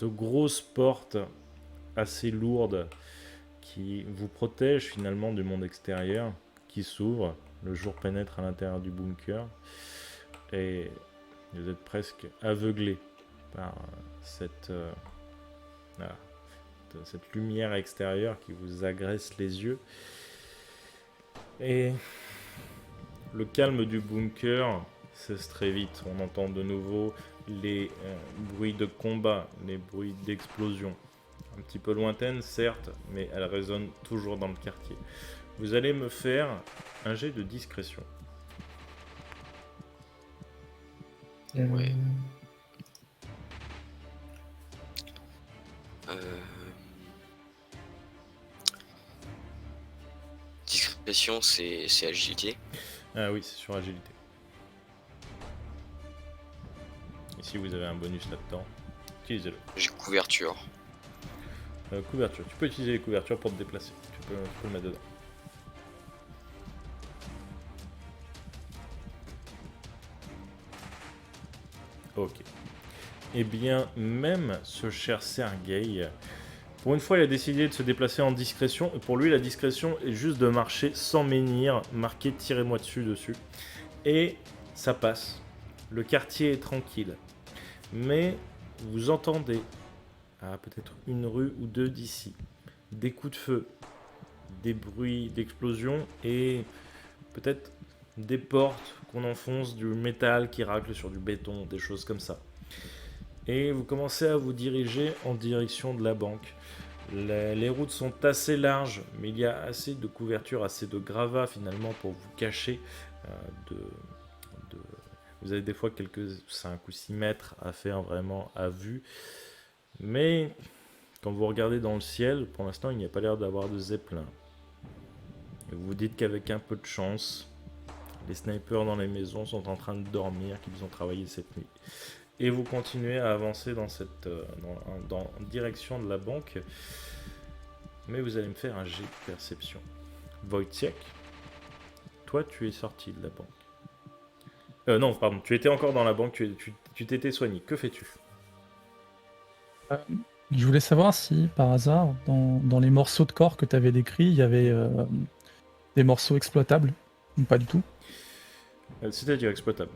grosse porte assez lourde qui vous protège finalement du monde extérieur qui s'ouvre. Le jour pénètre à l'intérieur du bunker et vous êtes presque aveuglé par cette lumière extérieure qui vous agresse les yeux. Et le calme du bunker cesse très vite. On entend de nouveau les bruits de combat, les bruits d'explosion. Un petit peu lointaines, certes, mais elles résonnent toujours dans le quartier. Vous allez me faire un jet de discrétion. Ouais. Discrétion, c'est agilité. Ah oui, c'est sur agilité. Ici, vous avez un bonus là-dedans. Utilisez-le. J'ai couverture. Couverture. Tu peux utiliser les couvertures pour te déplacer. Tu peux le mettre dedans. Ok. Eh bien, même ce cher Sergueï, pour une fois, il a décidé de se déplacer en discrétion. Et pour lui, la discrétion est juste de marcher sans menhir, marqué « tirez-moi dessus ». Et ça passe. Le quartier est tranquille. Mais vous entendez, à peut-être une rue ou deux d'ici, des coups de feu, des bruits d'explosion et peut-être des portes qu'on enfonce, du métal qui racle sur du béton, des choses comme ça. Et vous commencez à vous diriger en direction de la banque. Les routes sont assez larges, mais il y a assez de couverture, assez de gravats finalement pour vous cacher. Vous avez des fois quelques 5 ou 6 mètres à faire vraiment à vue. Mais quand vous regardez dans le ciel, pour l'instant il n'y a pas l'air d'avoir de zeppelin. Et vous vous dites qu'avec un peu de chance, les snipers dans les maisons sont en train de dormir, qu'ils ont travaillé cette nuit. Et vous continuez à avancer dans direction de la banque. Mais vous allez me faire un jet de perception. Wojciech, toi tu es sorti de la banque. Non, pardon, tu étais encore dans la banque, tu t'étais soigné. Que fais-tu? Je voulais savoir si, par hasard, dans les morceaux de corps que tu avais décrits, il y avait des morceaux exploitables, ou pas du tout. C'est-à-dire exploitable?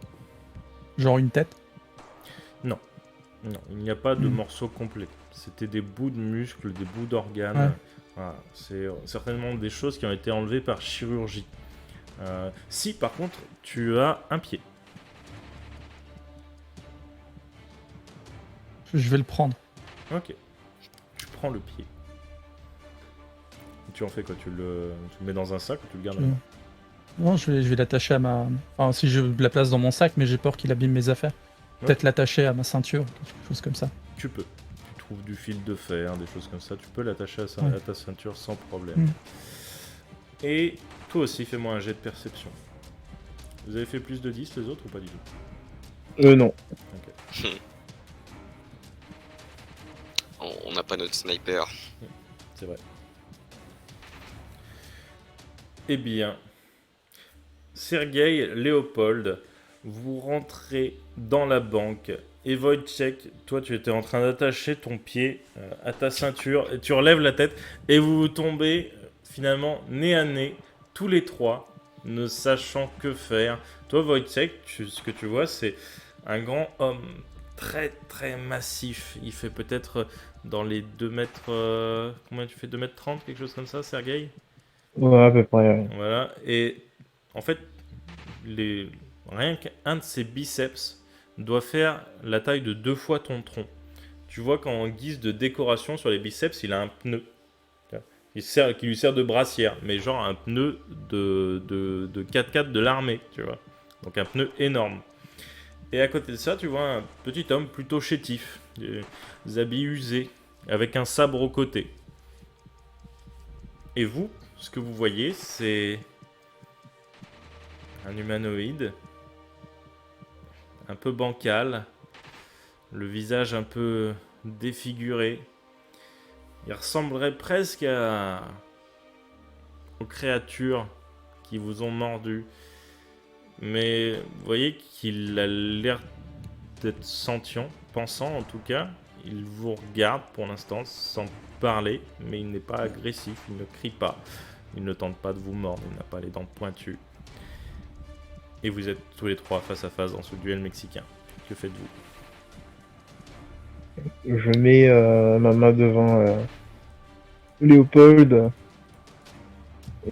Genre une tête. Non, il n'y a pas de morceaux complets. C'était des bouts de muscles, des bouts d'organes. Ouais. Voilà, c'est certainement des choses qui ont été enlevées par chirurgie. Si, par contre, tu as un pied. Je vais le prendre. Ok. Tu prends le pied. Tu en fais quoi? Tu le mets dans un sac ou tu le gardes à la main? Non, je vais l'attacher à ma... Enfin, si je la place dans mon sac, mais j'ai peur qu'il abîme mes affaires. Peut-être l'attacher à ma ceinture, quelque chose comme ça. Tu peux. Tu trouves du fil de fer, des choses comme ça. Tu peux l'attacher à, Ouais. à ta ceinture sans problème. Et toi aussi, fais-moi un jet de perception. Vous avez fait plus de 10 les autres ou pas du tout? Non. Ok. On n'a pas notre sniper. C'est vrai. Eh bien, Sergueï, Léopold, vous rentrez dans la banque. Et Wojciech, toi tu étais en train d'attacher ton pied à ta ceinture et tu relèves la tête et vous tombez finalement nez à nez, tous les trois, ne sachant que faire. Toi Wojciech, ce que tu vois c'est un grand homme très très massif. Il fait peut-être dans les 2 mètres... combien tu fais? 2 mètres 30, quelque chose comme ça, Sergueï? Ouais, à peu près. Ouais. Voilà, et en fait, rien qu'un de ses biceps doit faire la taille de 2 fois ton tronc. Tu vois qu'en guise de décoration sur les biceps, il a un pneu qui lui sert de brassière, mais genre un pneu de 4x4 de l'armée, tu vois. Donc un pneu énorme. Et à côté de ça, tu vois un petit homme plutôt chétif, des habits usés, avec un sabre au côté. Et vous, ce que vous voyez, c'est un humanoïde, un peu bancal, le visage un peu défiguré. Il ressemblerait presque aux créatures qui vous ont mordu. Mais vous voyez qu'il a l'air d'être sentient, pensant en tout cas. Il vous regarde pour l'instant sans parler, mais il n'est pas agressif, il ne crie pas. Il ne tente pas de vous mordre, il n'a pas les dents pointues. Et vous êtes tous les trois face à face dans ce duel mexicain. Que faites-vous? Je mets ma main devant Léopold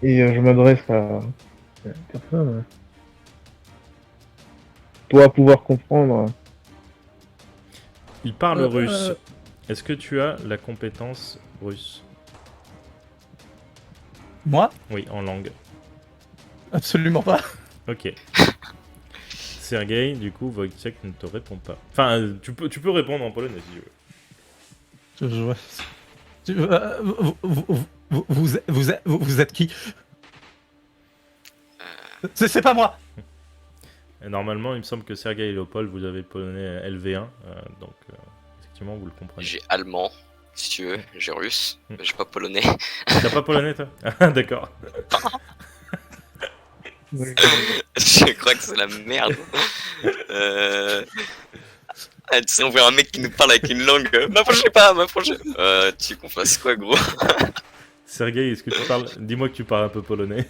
et je m'adresse à personne. Toi pouvoir comprendre. Il parle russe. Est-ce que tu as la compétence russe? Moi? Oui, en langue. Absolument pas. Ok. Sergei, du coup, Wojciech ne te répond pas. Enfin, tu peux répondre en polonais si tu veux. Vous êtes qui? C'est pas moi. Et normalement, il me semble que Sergei et Léopold, vous avez polonais LV1, donc effectivement, vous le comprenez. J'ai allemand, si tu veux, j'ai russe, mais j'ai pas polonais. T'as pas polonais, toi? Ah, d'accord. Je crois que c'est la merde. Ah, tu sais, on voit un mec qui nous parle avec une langue. M'approchez pas, m'approchez. Tu qu'on fasse quoi, gros? Sergei, est-ce que tu parles? Dis-moi que tu parles un peu polonais.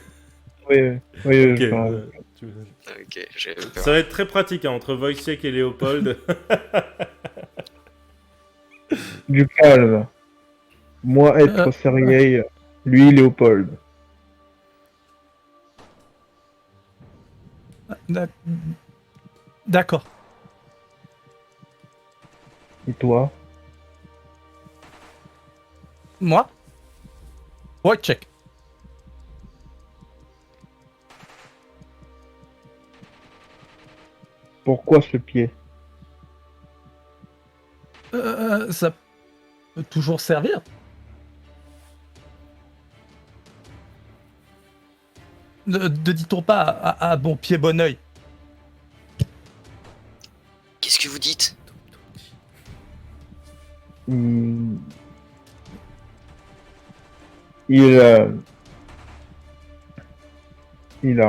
Oui, Ok, je parle. Ok, j'ai peur. ça va être très pratique hein, entre Wojciech et Léopold. Du calme. Moi être Sergei, lui Léopold. D'accord. Et toi? Moi? Wojciech. Pourquoi ce pied? Ça peut toujours servir. Ne dit-on pas à bon pied, bon oeil? Qu'est-ce que vous dites? Hmm. Il a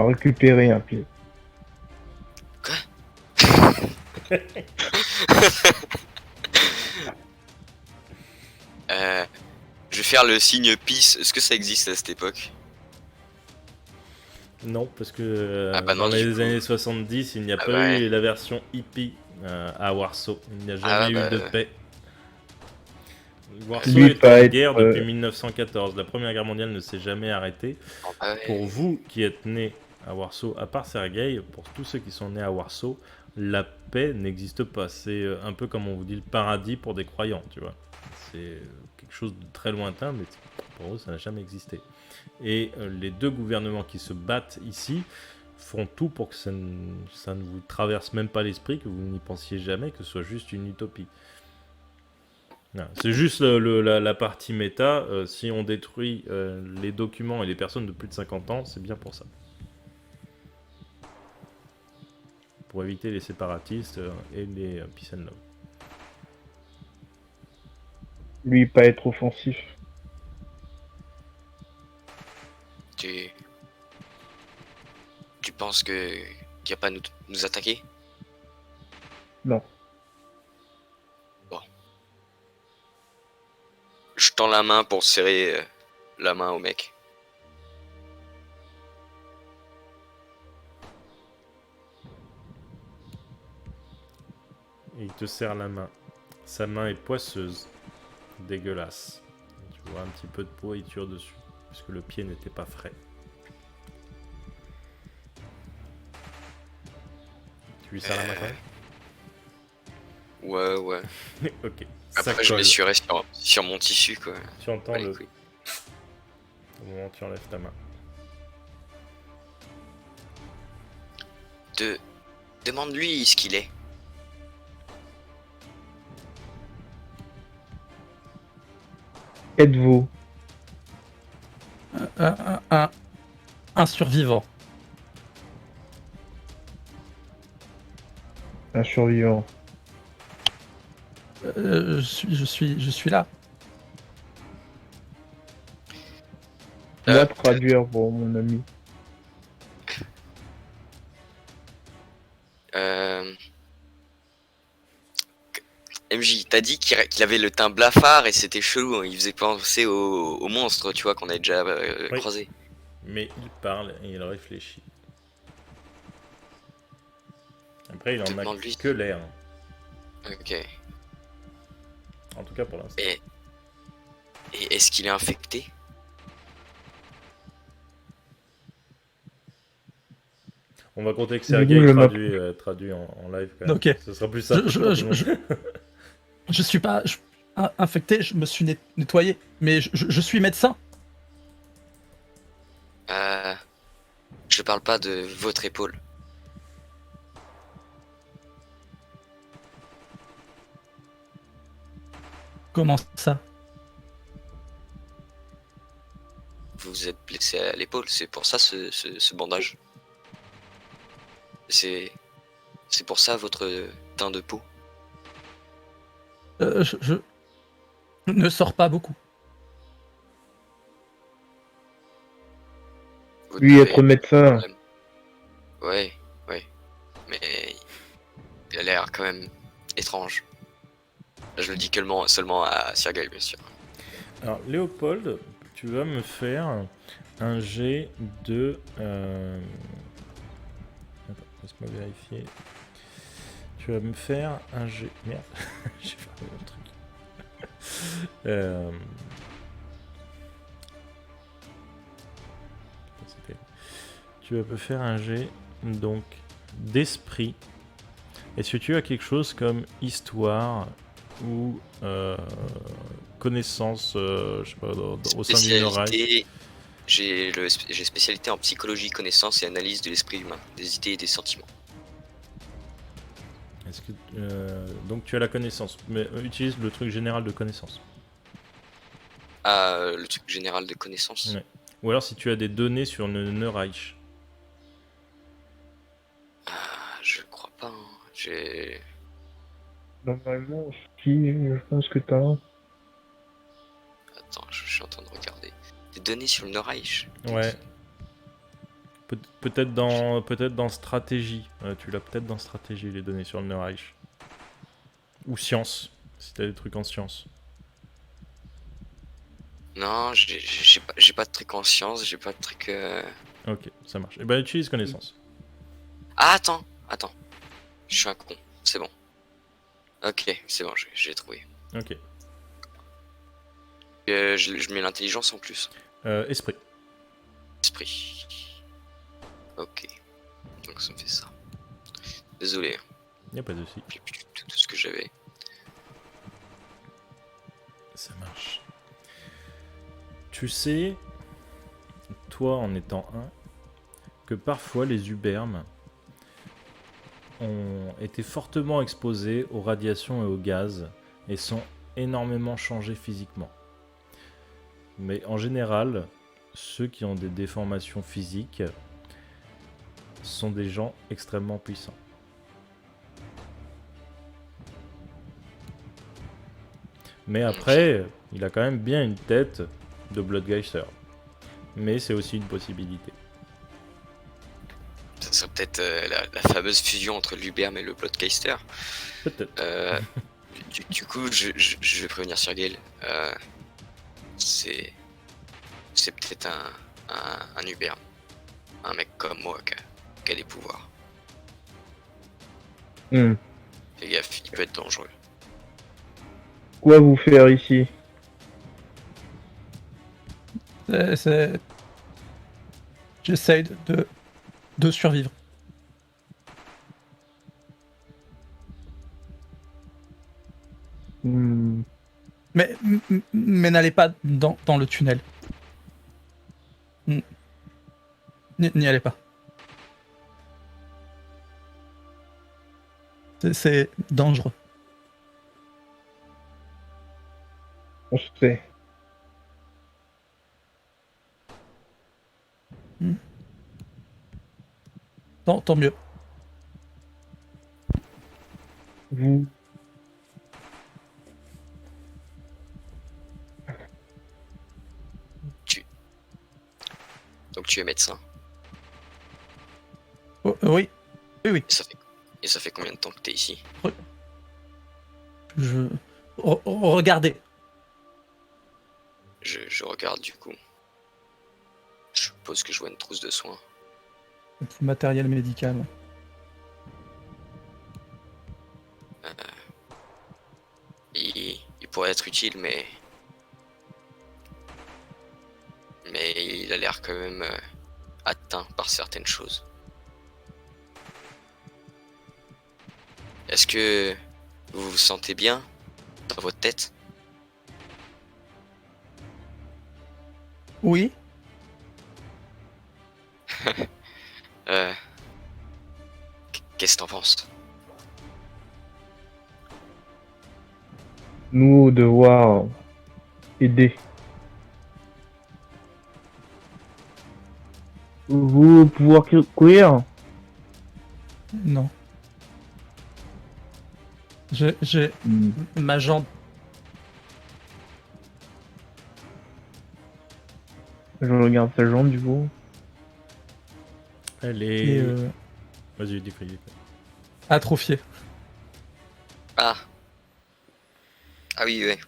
récupéré un pied. Je vais faire le signe peace. Est-ce que ça existe à cette époque? Non, parce que Ah bah non, dans du les coup. années 70, il n'y a Ah pas ouais. eu la version hippie à Warsaw. Il n'y a Ah jamais bah, eu de paix. Warsaw Lui, est pas en être, guerre depuis 1914. La Première Guerre mondiale ne s'est jamais arrêtée. Ah ouais. Pour vous qui êtes nés à Warsaw, à part Sergei, pour tous ceux qui sont nés à Warsaw, la paix n'existe pas. C'est un peu comme on vous dit le paradis pour des croyants, tu vois. C'est quelque chose de très lointain, mais pour eux, ça n'a jamais existé. Et les deux gouvernements qui se battent ici font tout pour que ça ne vous traverse même pas l'esprit, que vous n'y pensiez jamais, que ce soit juste une utopie. C'est juste la partie méta. Si on détruit les documents et les personnes de plus de 50 ans, c'est bien pour ça. Pour éviter les séparatistes et les peace and love. Lui, pas être offensif. Tu penses qu'il va pas nous attaquer? Non. Bon. Je tends la main pour serrer la main au mec. Et il te serre la main. Sa main est poisseuse. Dégueulasse. Tu vois un petit peu de pourriture dessus. Parce que le pied n'était pas frais. Tu lui serres la main quand même? Ouais. Ok. Après, Ça je colle. m'essuierai sur mon tissu, quoi. Tu entends Ouais, le... écoute. au moment où tu enlèves ta main. Demande-lui ce qu'il est. Êtes-vous Un survivant. un survivant? Je suis là. Moi, traduire pour mon ami. MJ, t'as dit qu'il avait le teint blafard et c'était chelou, hein. Il faisait penser au monstre, tu vois, qu'on a déjà Oui. croisé. Mais il parle et il réfléchit. Après, il en a Demande-lui. que l'air. Ok. En tout cas pour l'instant. Et est-ce qu'il est infecté? On va compter que Du coup, Sergei je traduit en live quand même. Ok. Ce sera plus simple. Je suis pas infecté, je me suis nettoyé, mais je suis médecin. Je parle pas de votre épaule. Comment ça? Vous vous êtes blessé à l'épaule, c'est pour ça ce bandage. C'est pour ça votre teint de peau. Je ne sors pas beaucoup. Vous Lui, devez- être médecin, Ouais, mais il a l'air quand même étrange. Je le dis seulement à Sergei, bien sûr. Alors, Léopold, tu vas me faire un jet de. Attends, laisse-moi vérifier. Tu vas me faire un jet. Merde, j'ai fait un truc. Tu vas me faire un jet donc d'esprit. Est-ce que tu as quelque chose comme histoire ou connaissance, je sais pas, au sein du Norail? Spécialité, j'ai spécialité en psychologie, connaissance et analyse de l'esprit humain, des idées et des sentiments. Est-ce que donc tu as la connaissance, mais utilise le truc général de connaissance. Ah, le truc général de connaissance. Ouais. Ou alors si tu as des données sur le Neureich. Ah, je crois pas. Hein. J'ai. normalement, si, je pense que t'as. Attends, je suis en train de regarder. Des données sur le Nord-Reich. Ouais. Peut-être dans stratégie. Tu l'as peut-être dans stratégie les données sur le Neureich. Ou science, si t'as des trucs en science. Non, j'ai pas de truc en science, j'ai pas de truc. Ok, ça marche. Et ben utilise connaissance. Ah, attends. Je suis un con, c'est bon. Ok, c'est bon, j'ai trouvé. Ok. Je mets l'intelligence en plus. Esprit. Esprit. Ok. Donc ça me fait ça. Désolé, hein. Y a pas de souci. J'ai plus du tout ce que j'avais. Ça marche. Tu sais, toi en étant un, que parfois les Ubermes ont été fortement exposés aux radiations et aux gaz et sont énormément changés physiquement. Mais en général, ceux qui ont des déformations physiques sont des gens extrêmement puissants. Mais après, il a quand même bien une tête de Bloodgeister. Mais c'est aussi une possibilité. Ça serait peut-être la fameuse fusion entre l'Uberm et le Bloodcaster. Peut-être. Du coup, je vais prévenir Sergei. C'est peut-être un Uberm. Un mec comme moi qui a des pouvoirs. Hmm. Fais gaffe, il peut être dangereux. Quoi vous faire ici? J'essaye de survivre. Hmm. Mais n'allez pas dans le tunnel. N'y allez pas. C'est dangereux. On se fait. Tant mieux. Vous. Donc tu es médecin. Oh, oui. Oui. Et ça fait combien de temps que t'es ici? Regardez. Je regarde du coup. Je suppose que je vois une trousse de soins. Du matériel médical. Il pourrait être utile, mais il a l'air quand même atteint par certaines choses. Est-ce que vous vous sentez bien dans votre tête? Oui. Qu'est-ce que t'en penses? nous devoir aider. Vous pouvoir courir? Non. J'ai ma jambe. Je regarde sa jambe du coup. Elle Qui est est... Vas-y, décris. atrophiée. Ah. Ah oui, ouais.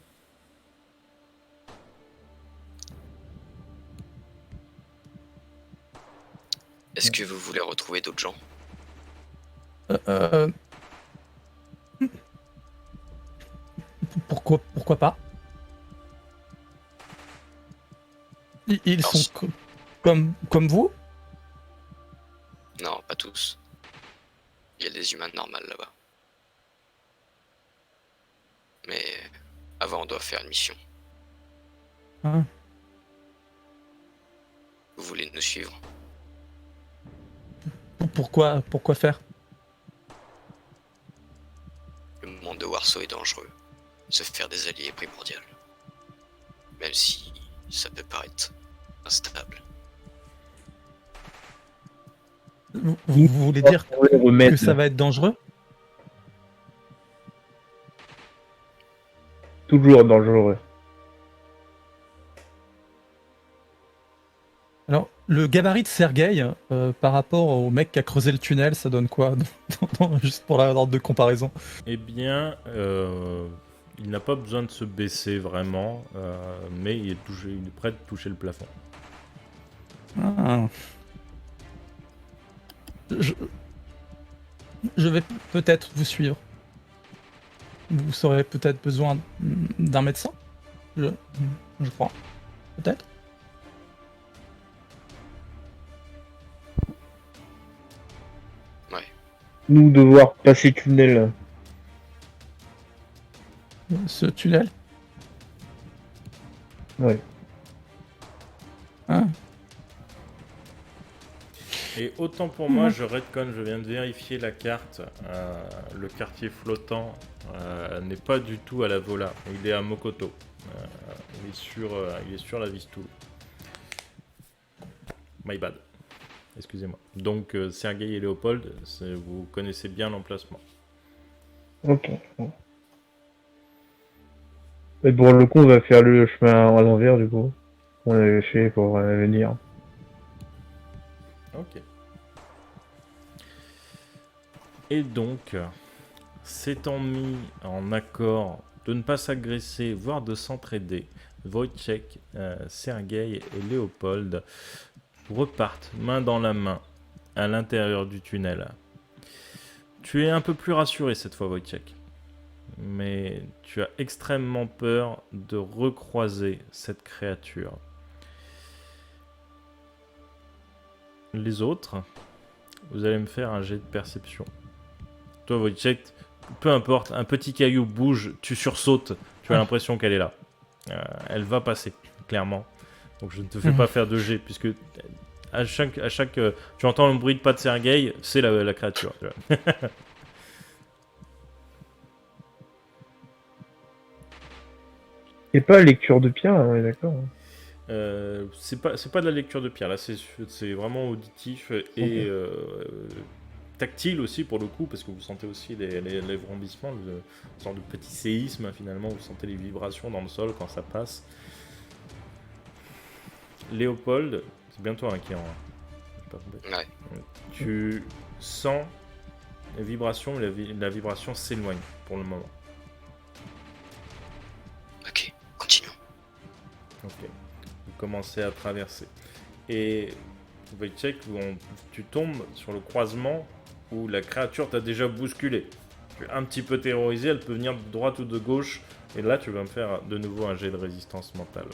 Est-ce que vous voulez retrouver d'autres gens? Euh, pourquoi pas? Ils Alors, sont comme vous? Non, pas tous. Il y a des humains normaux là-bas. Mais avant, on doit faire une mission. Hein? Vous voulez nous suivre? Pourquoi faire? Le monde de Warsaw est dangereux. Se faire des alliés est primordial. Même si ça peut paraître instable. Vous voulez dire On va les remettre, que ça va être dangereux? toujours dangereux. Alors, le gabarit de Sergueï, par rapport au mec qui a creusé le tunnel, ça donne quoi? Juste pour la ordre de comparaison. Eh bien, il n'a pas besoin de se baisser vraiment, mais il est prêt de toucher le plafond. Ah. Je vais peut-être vous suivre. Vous aurez peut-être besoin d'un médecin? Je crois. Peut-être. Ouais. Nous devoir passer le tunnel. Ce tunnel. Ouais. Hein? Et autant pour moi, je retconne, je viens de vérifier la carte, le quartier flottant n'est pas du tout à la Vola, il est à Mokoto. Il est sur la Vistule. My bad. Excusez-moi. Donc, Sergueï et Léopold, vous connaissez bien l'emplacement. Ok. Et pour le coup, on va faire le chemin à l'envers du coup. On avait fait pour venir. Ok. Et donc, s'étant mis en accord de ne pas s'agresser, voire de s'entraider, Wojciech, Sergueï et Léopold repartent main dans la main à l'intérieur du tunnel. Tu es un peu plus rassuré cette fois, Wojciech, mais tu as extrêmement peur de recroiser cette créature. Les autres, vous allez me faire un jet de perception. Toi, Wojciech, peu importe, un petit caillou bouge, tu sursautes, tu as l'impression qu'elle est là. Elle va passer, clairement. Donc je ne te fais pas faire de jet, puisque à chaque tu entends le bruit de pas de Sergueï, c'est la créature. Tu vois. C'est pas lecture de pierre, on est d'accord. C'est pas de la lecture de pierre, là c'est vraiment auditif et tactile aussi pour le coup, parce que vous sentez aussi les vrombissements, une sorte de petit séisme finalement, vous sentez les vibrations dans le sol quand ça passe. Léopold, c'est bien toi qui est en... Ouais. Tu sens les vibrations, mais la vibration s'éloigne pour le moment. Ok, continuons. Ok. Vous commencez à traverser. Et Wojciech, tu tombes sur le croisement où la créature t'a déjà bousculé. Tu es un petit peu terrorisé, elle peut venir de droite ou de gauche. Et là, tu vas me faire de nouveau un jet de résistance mentale.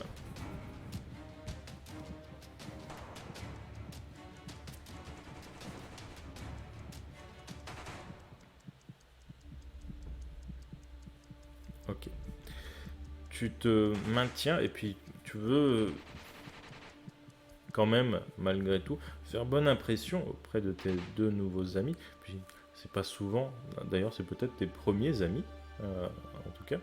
Ok. Tu te maintiens et puis tu veux quand même, malgré tout, faire bonne impression auprès de tes deux nouveaux amis. Puis c'est pas souvent, d'ailleurs c'est peut-être tes premiers amis. en tout cas.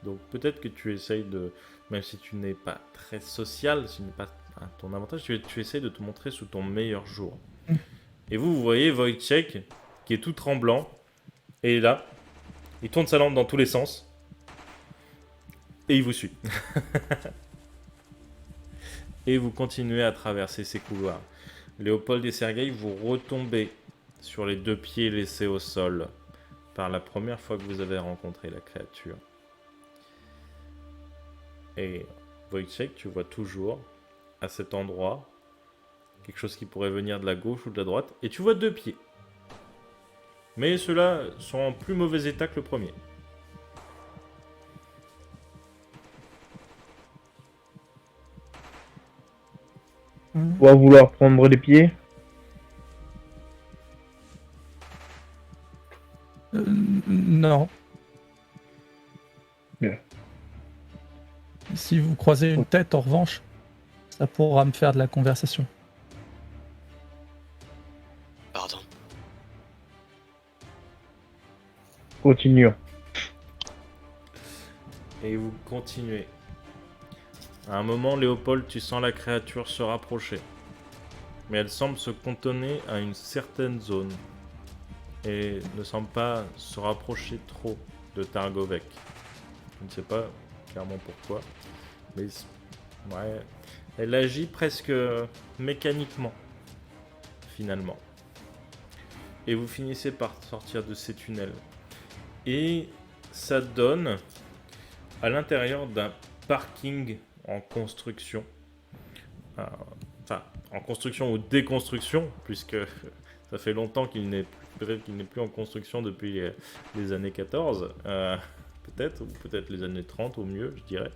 Donc peut-être que tu essayes de, même si tu n'es pas très social, ce n'est pas à ton avantage, tu essayes de te montrer sous ton meilleur jour. Et vous voyez Wojciech, qui est tout tremblant, et là, il tourne sa lampe dans tous les sens, et il vous suit. Et vous continuez à traverser ces couloirs. Léopold et Sergueï, vous retombez sur les 2 pieds laissés au sol par la première fois que vous avez rencontré la créature. Et Wojciech, tu vois toujours à cet endroit quelque chose qui pourrait venir de la gauche ou de la droite, et tu vois 2 pieds. Mais ceux-là sont en plus mauvais état que le premier. On va vouloir prendre les pieds. Non. Bien. Si vous croisez une tête, en revanche, ça pourra me faire de la conversation. Pardon. Continuons. Et vous continuez. À un moment, Léopold, tu sens la créature se rapprocher. Mais elle semble se cantonner à une certaine zone. Et ne semble pas se rapprocher trop de Targovec. Je ne sais pas clairement pourquoi. Mais ouais, elle agit presque mécaniquement, finalement. Et vous finissez par sortir de ces tunnels. Et ça donne à l'intérieur d'un parking en construction. Enfin, en construction ou déconstruction, puisque ça fait longtemps qu'il n'est plus en construction depuis les années 14, peut-être, ou peut-être les années 30 au mieux, je dirais,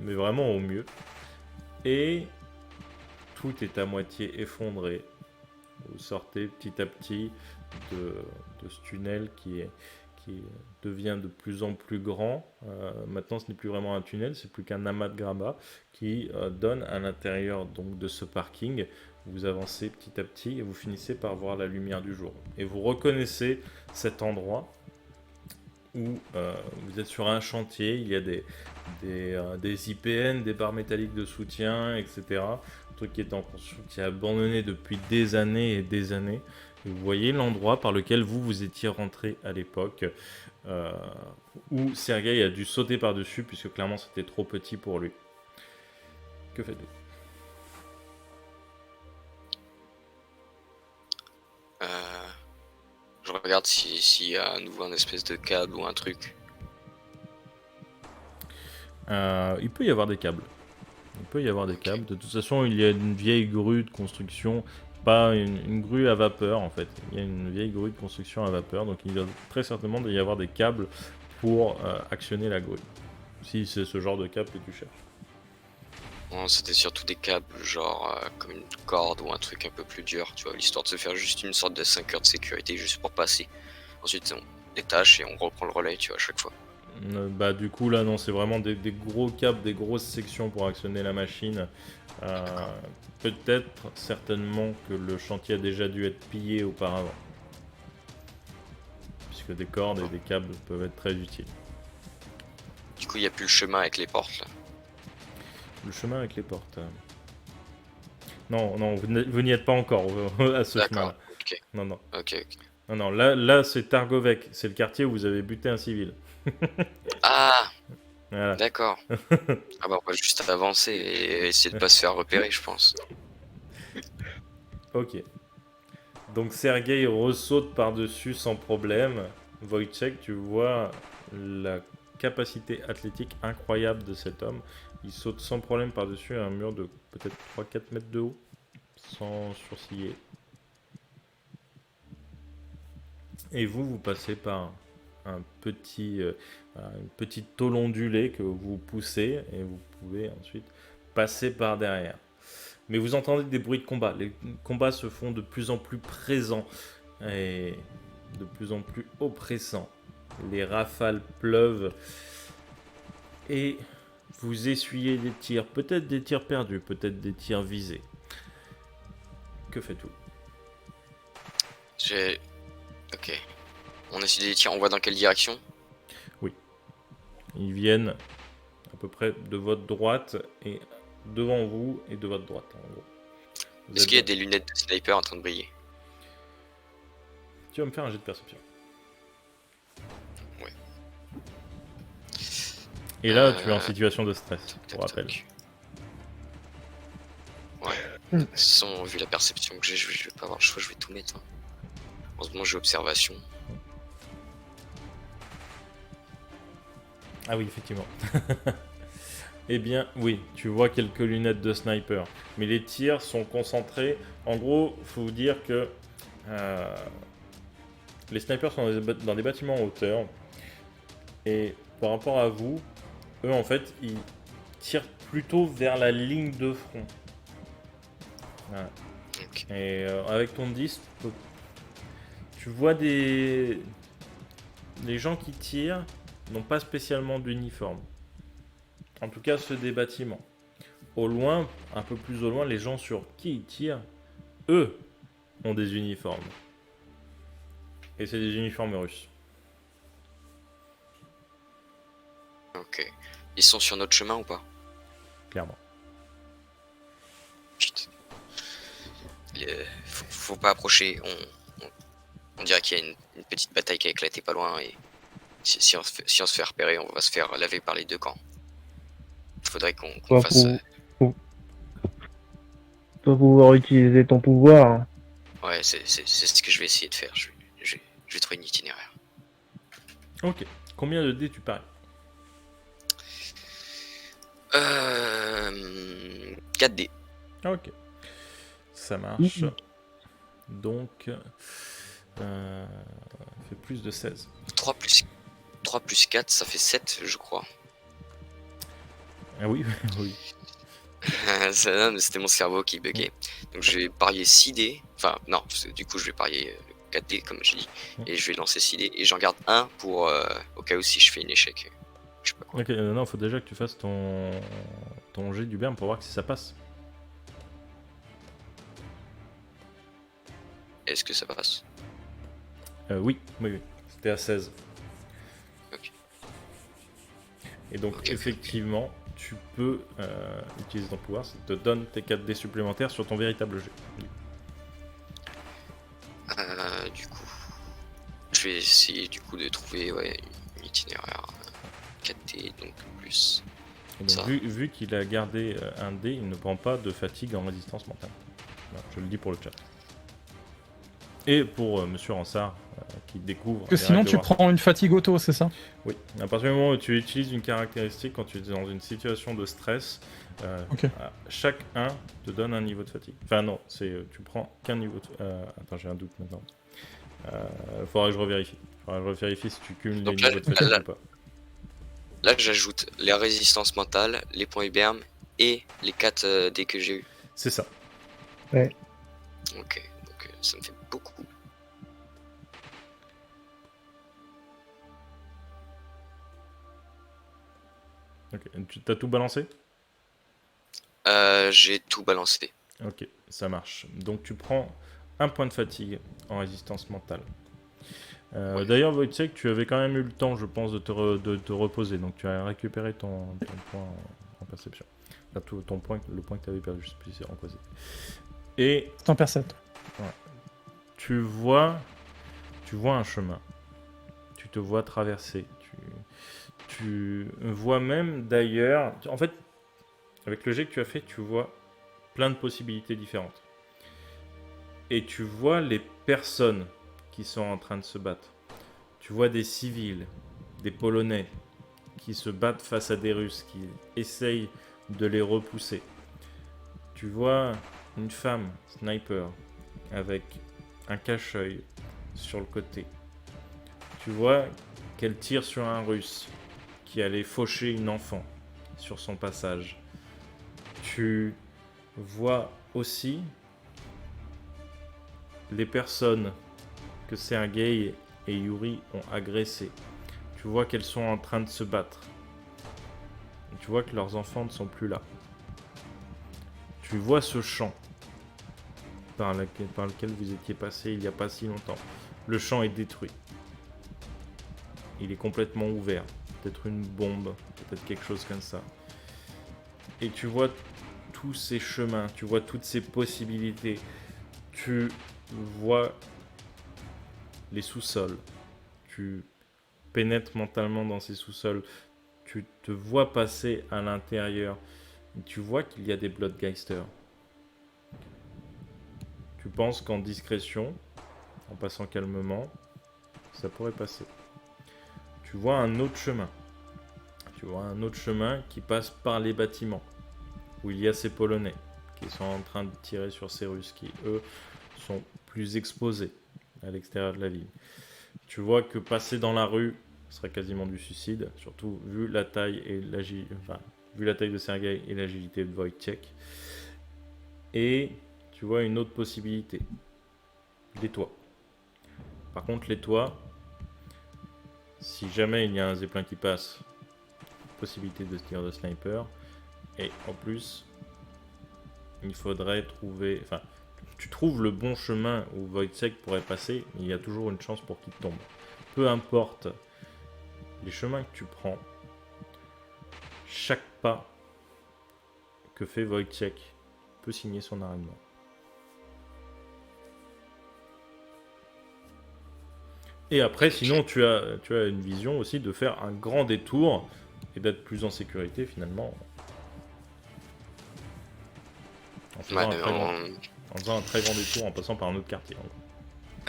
mais vraiment au mieux. Et tout est à moitié effondré. Vous sortez petit à petit de ce tunnel qui devient de plus en plus grand. Maintenant, ce n'est plus vraiment un tunnel, c'est plus qu'un amas de grabat qui donne à l'intérieur donc de ce parking. Vous avancez petit à petit et vous finissez par voir la lumière du jour. Et vous reconnaissez cet endroit où vous êtes sur un chantier. Il y a des IPN, des barres métalliques de soutien, etc. Un truc qui est en construction, qui est abandonné depuis des années et des années. Vous voyez l'endroit par lequel vous étiez rentré à l'époque, où Sergueï a dû sauter par-dessus, puisque clairement c'était trop petit pour lui. Que faites-vous ? Je regarde s'il y a à nouveau un espèce de câble ou un truc. Il peut y avoir des câbles. De toute façon, il y a une vieille grue de construction. Pas une grue à vapeur en fait. Il y a une vieille grue de construction à vapeur, donc il va très certainement y avoir des câbles pour actionner la grue. Si c'est ce genre de câble que tu cherches. Non, c'était surtout des câbles, genre comme une corde ou un truc un peu plus dur, tu vois, l'histoire de se faire juste une sorte de 5 heures de sécurité juste pour passer. Ensuite, on détache et on reprend le relais, tu vois, à chaque fois. Bah du coup là non, c'est vraiment des gros câbles, des grosses sections pour actionner la machine. Peut-être certainement que le chantier a déjà dû être pillé auparavant, puisque des cordes et des câbles peuvent être très utiles. Du coup, il n'y a plus le chemin avec les portes là. Le chemin avec les portes. Non, vous n'y êtes pas encore à ce chemin-là. Ok. Non. Ok. Non, là c'est Targovec, c'est le quartier où vous avez buté un civil. Ah, Voilà. d'accord. Ah bah on va juste avancer et essayer de pas se faire repérer, je pense. Ok. Donc Sergueï ressaute par-dessus sans problème. Wojciech, tu vois la capacité athlétique incroyable de cet homme. Il saute sans problème par-dessus un mur de peut-être 3-4 mètres de haut, sans sourciller. Et vous passez par une petite tôle ondulée que vous poussez et vous pouvez ensuite passer par derrière. Mais vous entendez des bruits de combat. Les combats se font de plus en plus présents et de plus en plus oppressants. Les rafales pleuvent et vous essuyez des tirs. Peut-être des tirs perdus, peut-être des tirs visés. Que faites-vous ? Ok. On essaie de les tirer, on voit dans quelle direction ? Ils viennent à peu près de votre droite et devant vous et de votre droite, en gros. Est-ce qu'il y a des lunettes de sniper en train de briller? Tu vas me faire un jet de perception. Ouais. Et là, tu es en situation de stress, pour Tac, rappel. tac. Ouais. De toute façon, vu la perception que j'ai, je vais pas avoir le choix, je vais tout mettre. Hein. En ce moment, j'ai observation. Ah oui, effectivement. Eh bien, oui, tu vois quelques lunettes de sniper. Mais les tirs sont concentrés. En gros, faut vous dire que les snipers sont dans des bâtiments en hauteur. Et par rapport à vous, eux, en fait, ils tirent plutôt vers la ligne de front. Voilà. Ok. Et avec ton 10, tu vois les gens qui tirent n'ont pas spécialement d'uniforme. En tout cas, ceux des bâtiments. Au loin, un peu plus au loin, les gens sur qui ils tirent, eux, ont des uniformes. Et c'est des uniformes russes. Ok. Ils sont sur notre chemin ou pas? Clairement. Putain. Faut pas approcher. On dirait qu'il y a une petite bataille qui a éclaté pas loin et si on se fait repérer, on va se faire laver par les deux camps. Faudrait qu'on Toi, fasse. pour pouvoir utiliser ton pouvoir. Hein. Ouais, c'est ce que je vais essayer de faire. Je vais trouver une itinéraire. Ok. Combien de dés tu paries? 4D. Ok. Ça marche. Donc, fait plus de 16. 3 plus 4, ça fait 7, je crois. Ah oui, oui. Non, mais c'était mon cerveau qui buguait. Donc je vais parier 6D. Enfin, non, du coup, je vais parier 4D, comme je dis. Et je vais lancer 6D. Et j'en garde un pour au cas où si je fais un échec. Je sais pas quoi. Ok, non, faut déjà que tu fasses ton jet du berme pour voir si ça passe. Est-ce que ça passe? Oui. C'était à 16. Ok. Et donc, Ok. effectivement, tu peux utiliser ton pouvoir. Ça te donne tes 4 dés supplémentaires sur ton véritable jet. Du coup, je vais essayer du coup de trouver une itinéraire 4D, donc plus. Et donc, Ça. vu qu'il a gardé un dé, il ne prend pas de fatigue en résistance mentale. Voilà, je le dis pour le chat. Et pour Monsieur Ransard, qui découvre... Que sinon, tu prends une fatigue auto, c'est ça? Oui, à partir du moment où tu utilises une caractéristique, quand tu es dans une situation de stress, Ok. chaque 1 te donne un niveau de fatigue. Enfin non, tu prends qu'un niveau de... attends, j'ai un doute maintenant. Faudra que je revérifie. Si tu cumules Donc les là, niveaux de fatigue ou pas. Là, j'ajoute la résistance mentale, les points Uberm et les 4 dés que j'ai eu. C'est ça. Ouais. Ok, donc ça me fait beaucoup. Ok, tu t'as tout balancé? J'ai tout balancé. Ok, ça marche. Donc tu prends un point de fatigue en résistance mentale. Ouais. D'ailleurs, Wojciech, tu avais quand même eu le temps, je pense, de te reposer. Donc tu as récupéré ton point en perception. Enfin, le point que tu avais perdu, je sais plus si c'est en quoi c'était. Et T'en perds 7. tu vois un chemin. Tu te vois traverser. Tu vois même d'ailleurs... En fait, avec le jet que tu as fait, tu vois plein de possibilités différentes. Et tu vois les personnes qui sont en train de se battre. Tu vois des civils, des Polonais qui se battent face à des Russes, qui essayent de les repousser. Tu vois une femme sniper avec un cache-œil sur le côté. Tu vois qu'elle tire sur un Russe qui allait faucher une enfant sur son passage. Tu vois aussi les personnes que Sergei et Yuri ont agressées. Tu vois qu'elles sont en train de se battre. Tu vois que leurs enfants ne sont plus là. Tu vois ce champ par lequel vous étiez passé il n'y a pas si longtemps. Le champ est détruit. Il est complètement ouvert. peut-être une bombe, peut-être quelque chose comme ça. Et tu vois tous ces chemins, tu vois toutes ces possibilités. Tu vois les sous-sols. Tu pénètres mentalement dans ces sous-sols. Tu te vois passer à l'intérieur. Et tu vois qu'il y a des Bloodgeisters. Tu penses qu'en discrétion, en passant calmement, ça pourrait passer. Tu vois un autre chemin. Tu vois un autre chemin qui passe par les bâtiments, où il y a ces Polonais qui sont en train de tirer sur ces Russes, qui eux sont plus exposés à l'extérieur de la ville. Tu vois que passer dans la rue serait quasiment du suicide, surtout vu la taille et vu la taille de Sergueï et l'agilité de Wojciech. Et tu vois une autre possibilité, les toits. Par contre, les toits, si jamais il y a un zeppelin qui passe, possibilité de tir de sniper. Et en plus, il faudrait trouver... Enfin, tu trouves le bon chemin où Wojciech pourrait passer, mais il y a toujours une chance pour qu'il tombe. Peu importe les chemins que tu prends, chaque pas que fait Wojciech peut signer son arrêt de mort. Et après, sinon, tu as une vision aussi de faire un grand détour et d'être plus en sécurité finalement. En faisant, en faisant un très grand détour en passant par un autre quartier.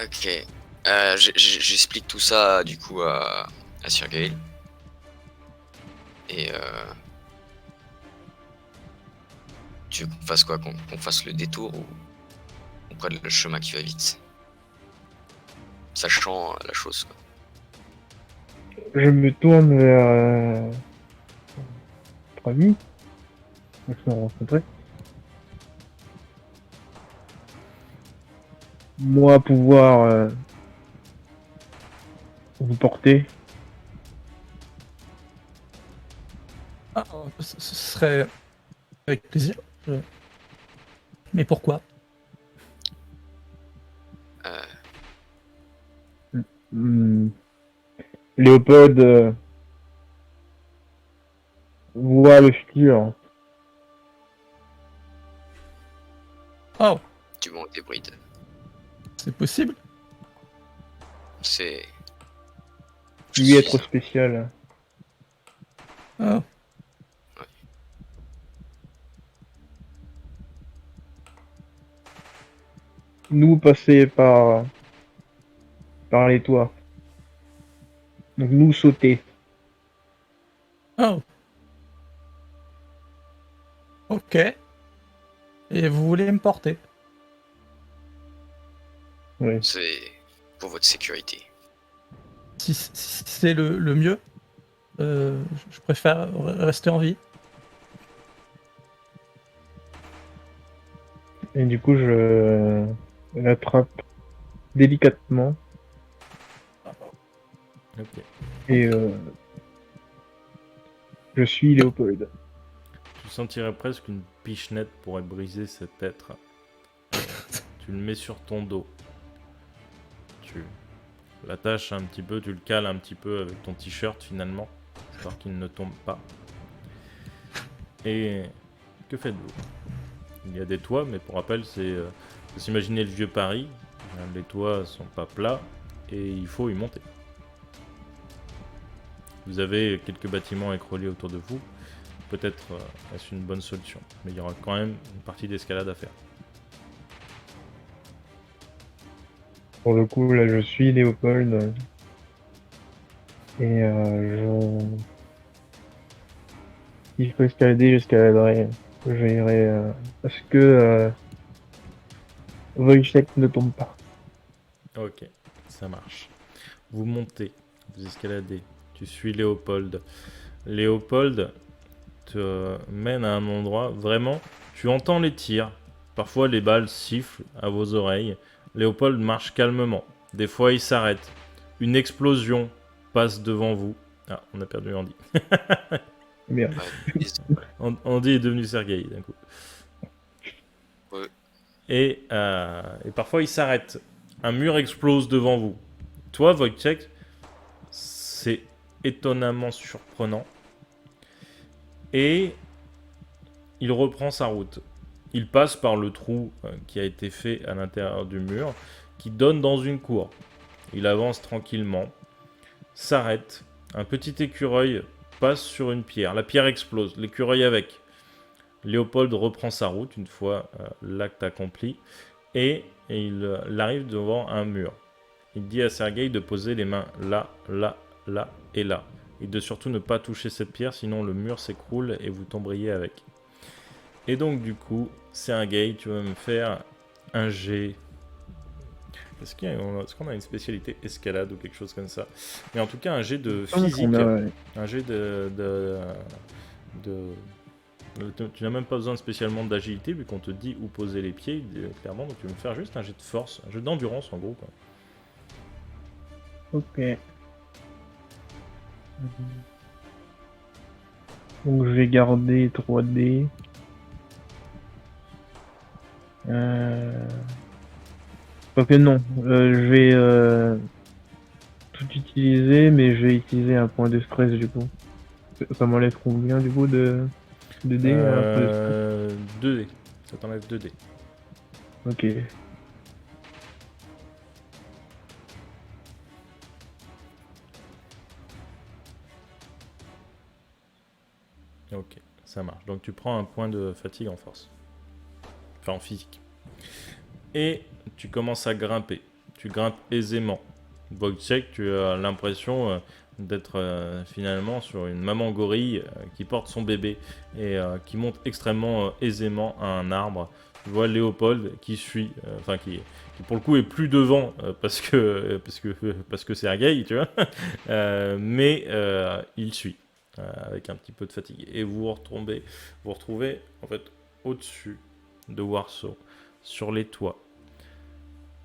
Ok. J'explique tout ça du coup à Sergueï. Et tu veux qu'on fasse quoi? Qu'on fasse le détour ou qu'on prenne le chemin qui va vite? Sachant la chose, quoi. Je me tourne vers notre ami. On s'est rencontrés. Moi, pouvoir vous porter. Ah, ce serait avec plaisir. Mais pourquoi? Léopold voit le futur. Oh, Du bon hybride. c'est possible? C'est. Lui être spécial. Oh. Nous passer par les toits. Donc nous sauter. Oh. Ok. Et vous voulez me porter? Oui. C'est pour votre sécurité. Si c'est le mieux, je préfère rester en vie. Et du coup, je l'attrape délicatement Ok. et je suis Léopold. Tu sentirais presque une pichenette pourrait briser cet être. Tu le mets sur ton dos. Tu l'attaches un petit peu, tu le cales un petit peu avec ton t-shirt finalement, histoire qu'il ne tombe pas. Et que faites-vous? Il y a des toits, mais pour rappel, faut s'imaginer le vieux Paris. Les toits sont pas plats et il faut y monter. Vous avez quelques bâtiments écrolés autour de vous. Peut-être est-ce une bonne solution, mais il y aura quand même une partie d'escalade à faire. Pour le coup, là, je suis Léopold. Et si je peux escalader, j'escaladerai. J'irai à ce que Wojciech ne tombe pas. Ok, ça marche. Vous montez, vous escaladez. Tu suis Léopold. Léopold te mène à un endroit, vraiment, tu entends les tirs. Parfois, les balles sifflent à vos oreilles. Léopold marche calmement. Des fois, il s'arrête. Une explosion passe devant vous. Ah, on a perdu Andy. Merde. Andy est devenu Sergueï d'un coup. Ouais. Et parfois, il s'arrête. Un mur explose devant vous. Toi, Wojciech, c'est étonnamment surprenant. Et il reprend sa route. Il passe par le trou qui a été fait à l'intérieur du mur, qui donne dans une cour. Il avance tranquillement, s'arrête. Un petit écureuil passe sur une pierre. La pierre explose, l'écureuil avec. Léopold reprend sa route une fois l'acte accompli et il arrive devant un mur. Il dit à Sergueï de poser les mains là, là, là et là. Et de surtout ne pas toucher cette pierre, sinon le mur s'écroule et vous tomberiez avec. Et donc du coup, Sergueï, tu vas me faire un jet. Est-ce qu'on a une spécialité escalade ou quelque chose comme ça? Mais en tout cas, un jet de physique. Un jet tu n'as même pas besoin spécialement d'agilité, vu qu'on te dit où poser les pieds, clairement. Donc tu vas me faire juste un jet de force, un jet d'endurance en gros, quoi. Ok. Donc je vais garder 3D. Ok, non. Je vais tout utiliser, mais je vais utiliser un point de stress du coup. Ça m'enlève combien du coup de dés un point de stress 2D. Ça t'enlève 2D. Ok. Ok, ça marche. Donc tu prends un point de fatigue en force. Enfin en physique. Et tu commences à grimper. Tu grimpes aisément. Wojciech, tu as l'impression d'être finalement sur une maman gorille qui porte son bébé et qui monte extrêmement aisément à un arbre. Tu vois Léopold qui suit, qui pour le coup est plus devant parce que Sergueï, tu vois, mais il suit avec un petit peu de fatigue. Et vous retrouvez en fait au-dessus de Warsaw, sur les toits.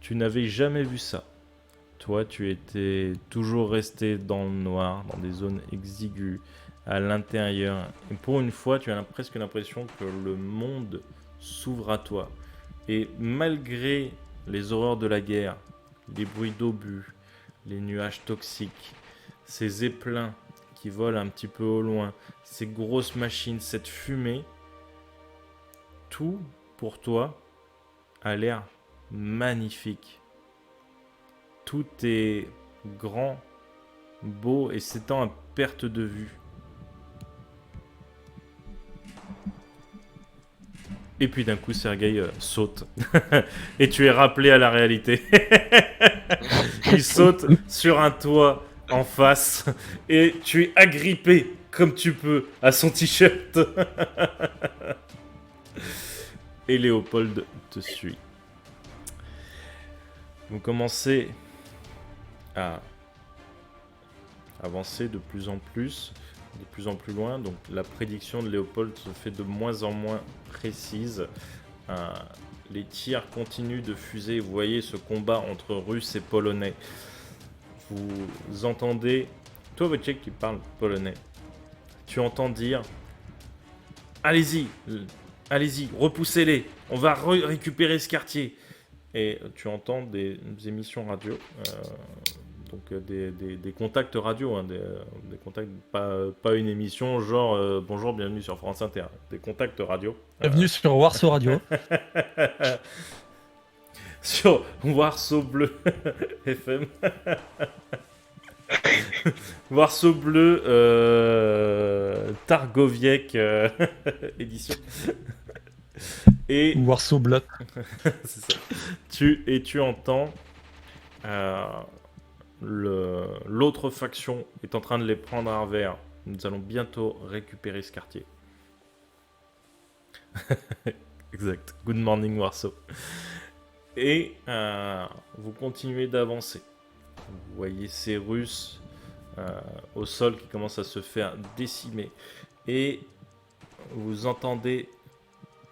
Tu n'avais jamais vu ça. Toi, tu étais toujours resté dans le noir, dans des zones exiguës, à l'intérieur. Et pour une fois, tu as presque l'impression que le monde s'ouvre à toi. Et malgré les horreurs de la guerre, les bruits d'obus, les nuages toxiques, ces zeppelins qui volent un petit peu au loin, ces grosses machines, cette fumée, tout pour toi a l'air magnifique. Tout est grand, beau et s'étend à perte de vue. Et puis d'un coup, Sergueï saute. Et tu es rappelé à la réalité. Il saute sur un toit en face. Et tu es agrippé, comme tu peux, à son t-shirt. Et Léopold te suit. Vous commencez à avancer de plus en plus loin. Donc la prédiction de Léopold se fait de moins en moins précise. Les tirs continuent de fuser. Vous voyez ce combat entre Russes et Polonais. Vous entendez, toi Wojciech qui parle polonais, tu entends dire allez-y, repoussez-les, on va récupérer ce quartier. Et tu entends des émissions radio, donc des contacts radio, hein, des contacts, pas une émission genre bonjour, bienvenue sur France Inter, des contacts radio. Bienvenue sur Warsaw Radio. Sur Warsaw Bleu FM. Warsaw Bleu Targowiec édition. Et Warsaw Blood. c'est ça. Tu entends l'autre faction est en train de les prendre à revers. Nous allons bientôt récupérer ce quartier. Exact. Good morning Warsaw. Et vous continuez d'avancer. Vous voyez ces Russes au sol qui commencent à se faire décimer. Et vous entendez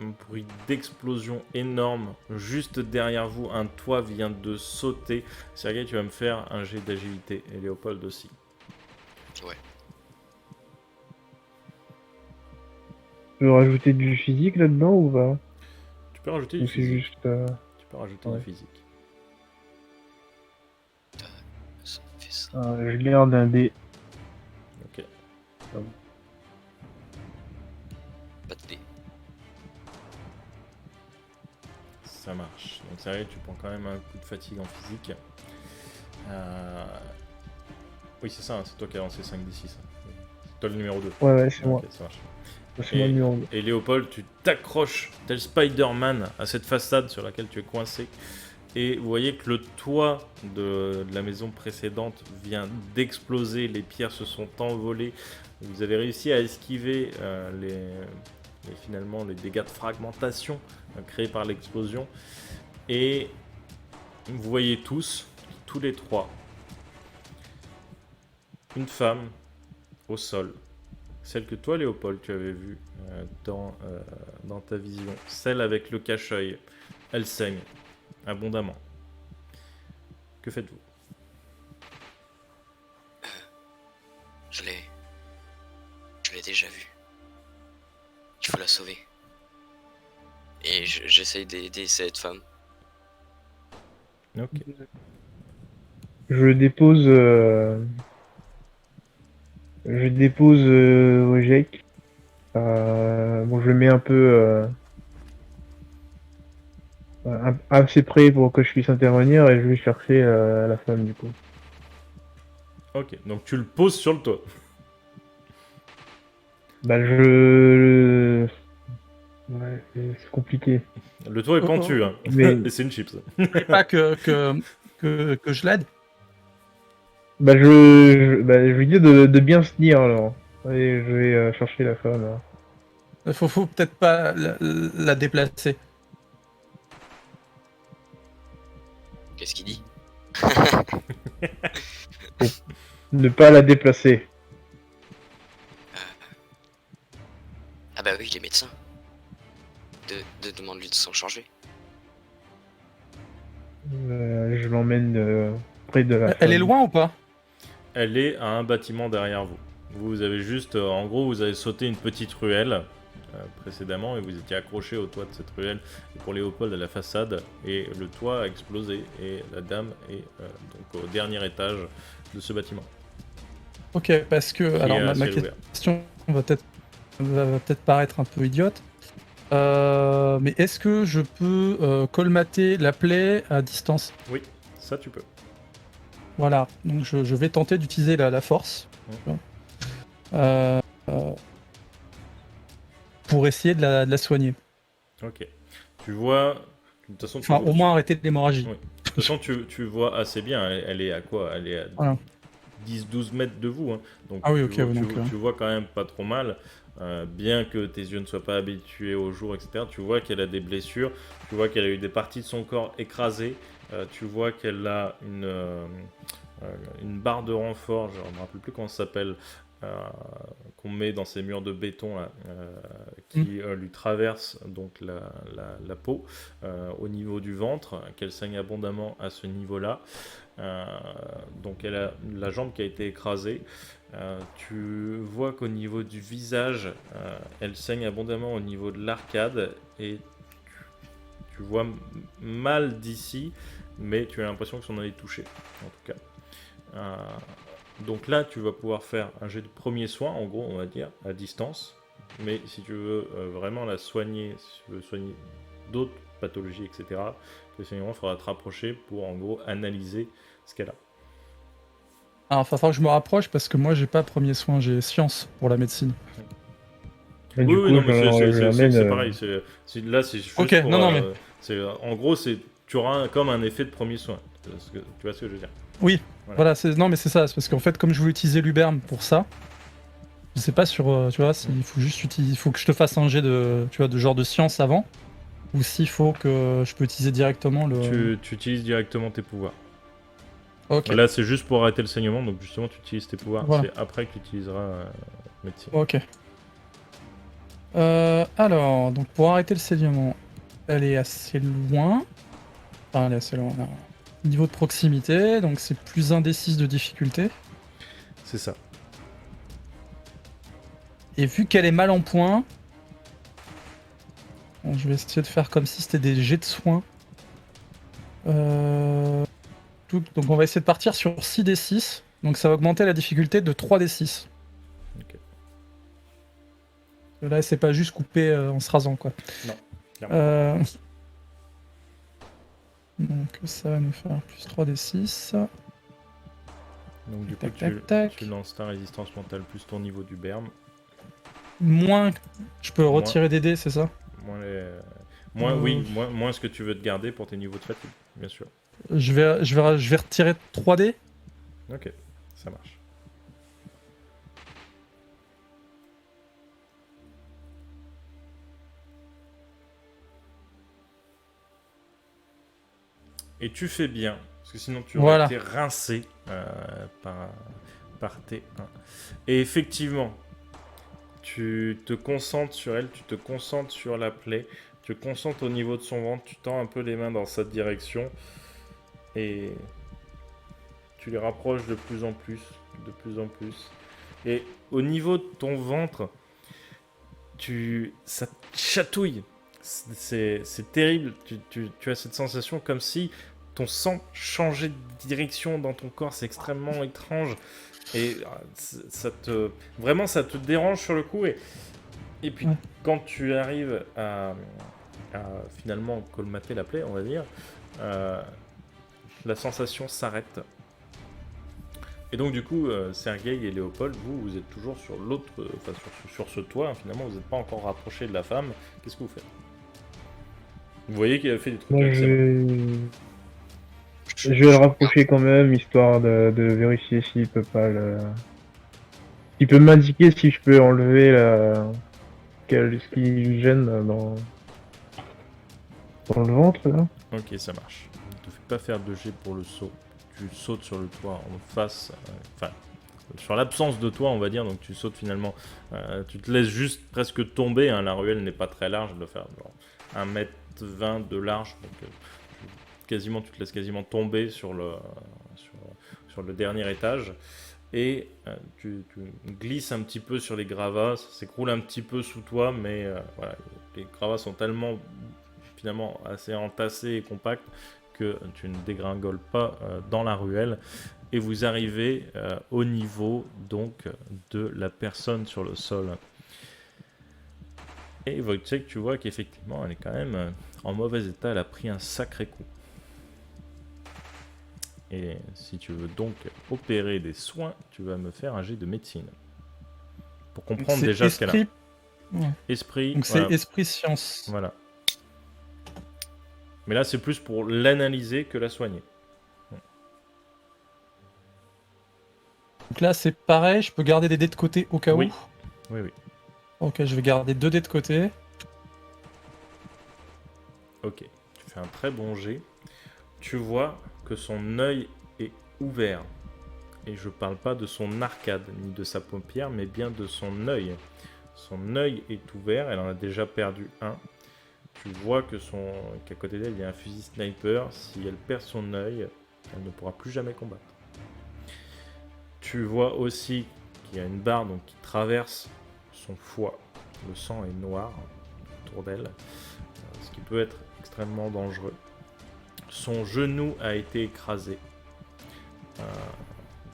un bruit d'explosion énorme juste derrière vous. Un toit vient de sauter. Sergueï, tu vas me faire un jet d'agilité. Et Léopold aussi. Ouais. Tu peux rajouter du physique là-dedans ou pas? Tu peux rajouter Ou du c'est physique. juste... Tu peux rajouter ouais. du physique. Ça me fait ça. je garde un dé. Pas de dés. Ça marche. Donc c'est vrai, tu prends quand même un coup de fatigue en physique. Oui, c'est ça, hein, c'est toi qui as lancé 5d6. Hein. C'est toi le numéro 2. Ouais, c'est moi. Ok, ça marche. C'est moi le numéro 2. Et Léopold, tu t'accroches tel Spider-Man à cette façade sur laquelle tu es coincé. Et vous voyez que le toit de la maison précédente vient d'exploser, les pierres se sont envolées. Vous avez réussi à esquiver finalement les dégâts de fragmentation créés par l'explosion. Et vous voyez tous les trois, une femme au sol. Celle que toi, Léopold, tu avais vue dans ta vision. Celle avec le cache-œil. Elle saigne abondamment. Que faites-vous? Je l'ai déjà vue. Il faut la sauver. Et j'essaye d'aider cette femme. Ok. Je dépose Ojek. Bon, je le mets un peu assez près pour que je puisse intervenir et je vais chercher la femme du coup. Ok, donc tu le poses sur le toit. Bah ouais, c'est compliqué. Le toit est pentu, hein. Mais- Et c'est une chips. Vous voulez pas que je l'aide? Bah je lui dis de bien se tenir alors. Allez, je vais chercher la femme. Là. Faut peut-être pas la déplacer. Qu'est-ce qu'il dit? Ne pas la déplacer. Ah bah oui, les médecins. Demande-lui de s'en charger. Je l'emmène près de la femme. Elle est loin ou pas? Elle est à un bâtiment derrière vous. Vous avez juste, en gros, vous avez sauté une petite ruelle précédemment et vous étiez accroché au toit de cette ruelle. Et pour Léopold, à la façade, et le toit a explosé et la dame est donc au dernier étage de ce bâtiment. Ok, parce que Qui alors est à ma ciel ouvert. question va peut-être paraître un peu idiote, mais est-ce que je peux colmater la plaie à distance? Oui, ça tu peux. Voilà, donc je vais tenter d'utiliser la force pour essayer de la soigner. Ok. Tu vois, de toute façon, Enfin, au moins arrêter l'hémorragie. Oui. De toute façon, tu vois assez bien. Elle est à quoi? Elle est à Voilà. 10-12 mètres de vous. Hein. Donc, Ah oui, tu ok, vois, oui, donc, tu vois quand même pas trop mal. Bien que tes yeux ne soient pas habitués au jour, etc. Tu vois qu'elle a des blessures. Tu vois qu'elle a eu des parties de son corps écrasées. Tu vois qu'elle a une barre de renfort. Je ne me rappelle plus comment ça s'appelle. Qu'on met dans ces murs de béton là, qui lui traverse donc la peau au niveau du ventre, qu'elle saigne abondamment à ce niveau-là. Donc elle a la jambe qui a été écrasée. Tu vois qu'au niveau du visage, elle saigne abondamment au niveau de l'arcade et tu vois mal d'ici, mais tu as l'impression que ça en est touché en tout cas. Donc là, tu vas pouvoir faire un jet de premier soin, en gros, on va dire, à distance. Mais si tu veux vraiment la soigner, si tu veux soigner d'autres pathologies, etc., le saignement, il faudra te rapprocher pour, en gros, analyser ce qu'elle a. Alors, il va falloir que je me rapproche parce que moi, j'ai pas premier soin, j'ai science pour la médecine. Et du coup, non, mais je l'emmène, c'est pareil. Là, c'est juste Ok, pour... non, mais- en gros, tu auras comme un effet de premier soin. Tu vois ce que je veux dire? Oui, Voilà. voilà, non mais c'est ça, c'est parce qu'en fait comme je voulais utiliser l'Uberme pour ça, je sais pas sur, tu vois, s'il faut juste utiliser, il faut que je te fasse un jet de, tu vois, de genre de science avant, ou s'il faut que je peux utiliser directement le... Tu utilises directement tes pouvoirs. Ok, Là, c'est juste pour arrêter le saignement, donc justement, tu utilises tes pouvoirs. Voilà. C'est après que tu utiliseras médecine. ok. Alors, donc pour arrêter le saignement, elle est assez loin, enfin elle est assez loin, là. Niveau de proximité, donc c'est plus 1d6 de difficulté, C'est ça. et vu qu'elle est mal en point, bon, je vais essayer de faire comme si c'était des jets de soins. Donc on va essayer de partir sur 6d6. Donc ça va augmenter la difficulté de 3d6. Ok. Là, c'est pas juste couper en se rasant, quoi. Non, clairement. Donc ça va nous faire plus 3d6. Donc du coup, Tac, tac, tac. tu lances ta résistance mentale plus ton niveau du berme. Moins, je peux Moins. retirer des dés, c'est ça? Moins ce que tu veux te garder pour tes niveaux de fatigue, bien sûr. Je vais retirer 3D. Ok, ça marche. Et tu fais bien, parce que sinon tu aurais été rincé par tes 1. Et effectivement, tu te concentres sur elle, tu te concentres sur la plaie, tu te concentres au niveau de son ventre, tu tends un peu les mains dans cette direction, et tu les rapproches de plus en plus, de plus en plus. Et au niveau de ton ventre, ça te chatouille. C'est terrible, tu as cette sensation comme si ton sang changeait de direction dans ton corps, c'est extrêmement étrange. Et vraiment, ça te dérange sur le coup. Et puis, quand tu arrives à finalement colmater la plaie, on va dire, la sensation s'arrête. Et donc, du coup, Sergueï et Léopold, vous êtes toujours sur l'autre, sur ce toit. Hein, finalement, vous n'êtes pas encore rapproché de la femme. Qu'est-ce que vous faites? Vous voyez qu'il a fait des trucs avec ses mains. Je vais le rapprocher quand même, histoire de vérifier s'il peut pas le... Il peut m'indiquer si je peux enlever ce qui lui gêne dans le ventre, là. Ok, ça marche. Ne te fais pas faire de jet pour le saut. Tu sautes sur le toit en face, sur l'absence de toit, on va dire, donc tu sautes finalement, tu te laisses juste presque tomber, hein, la ruelle n'est pas très large, elle doit faire genre 1m20 de large, donc tu te laisses quasiment tomber sur le dernier étage, et tu glisses un petit peu sur les gravats, ça s'écroule un petit peu sous toi, mais voilà, les gravats sont tellement finalement assez entassés et compacts que tu ne dégringoles pas dans la ruelle, et vous arrivez au niveau donc de la personne sur le sol. Et Wojciech, tu vois qu'effectivement elle est quand même en mauvais état, elle a pris un sacré coup. Et si tu veux donc opérer des soins, tu vas me faire un jet de médecine. Pour comprendre déjà ce qu'elle a. Ouais. Esprit. Donc voilà. c'est esprit science. Voilà. Mais là, c'est plus pour l'analyser que la soigner. Donc là, c'est pareil, je peux garder des dés de côté au cas où. Oui. Ok, je vais garder 2 dés de côté. Ok, tu fais un très bon jet. Tu vois que son œil est ouvert. Et je parle pas de son arcade, ni de sa paupière, mais bien de son œil. Son œil est ouvert, elle en a déjà perdu un. Tu vois qu'à côté d'elle, il y a un fusil sniper. Si elle perd son œil, elle ne pourra plus jamais combattre. Tu vois aussi qu'il y a une barre donc, qui traverse son foie. Le sang est noir autour d'elle, ce qui peut être extrêmement dangereux. Son genou a été écrasé.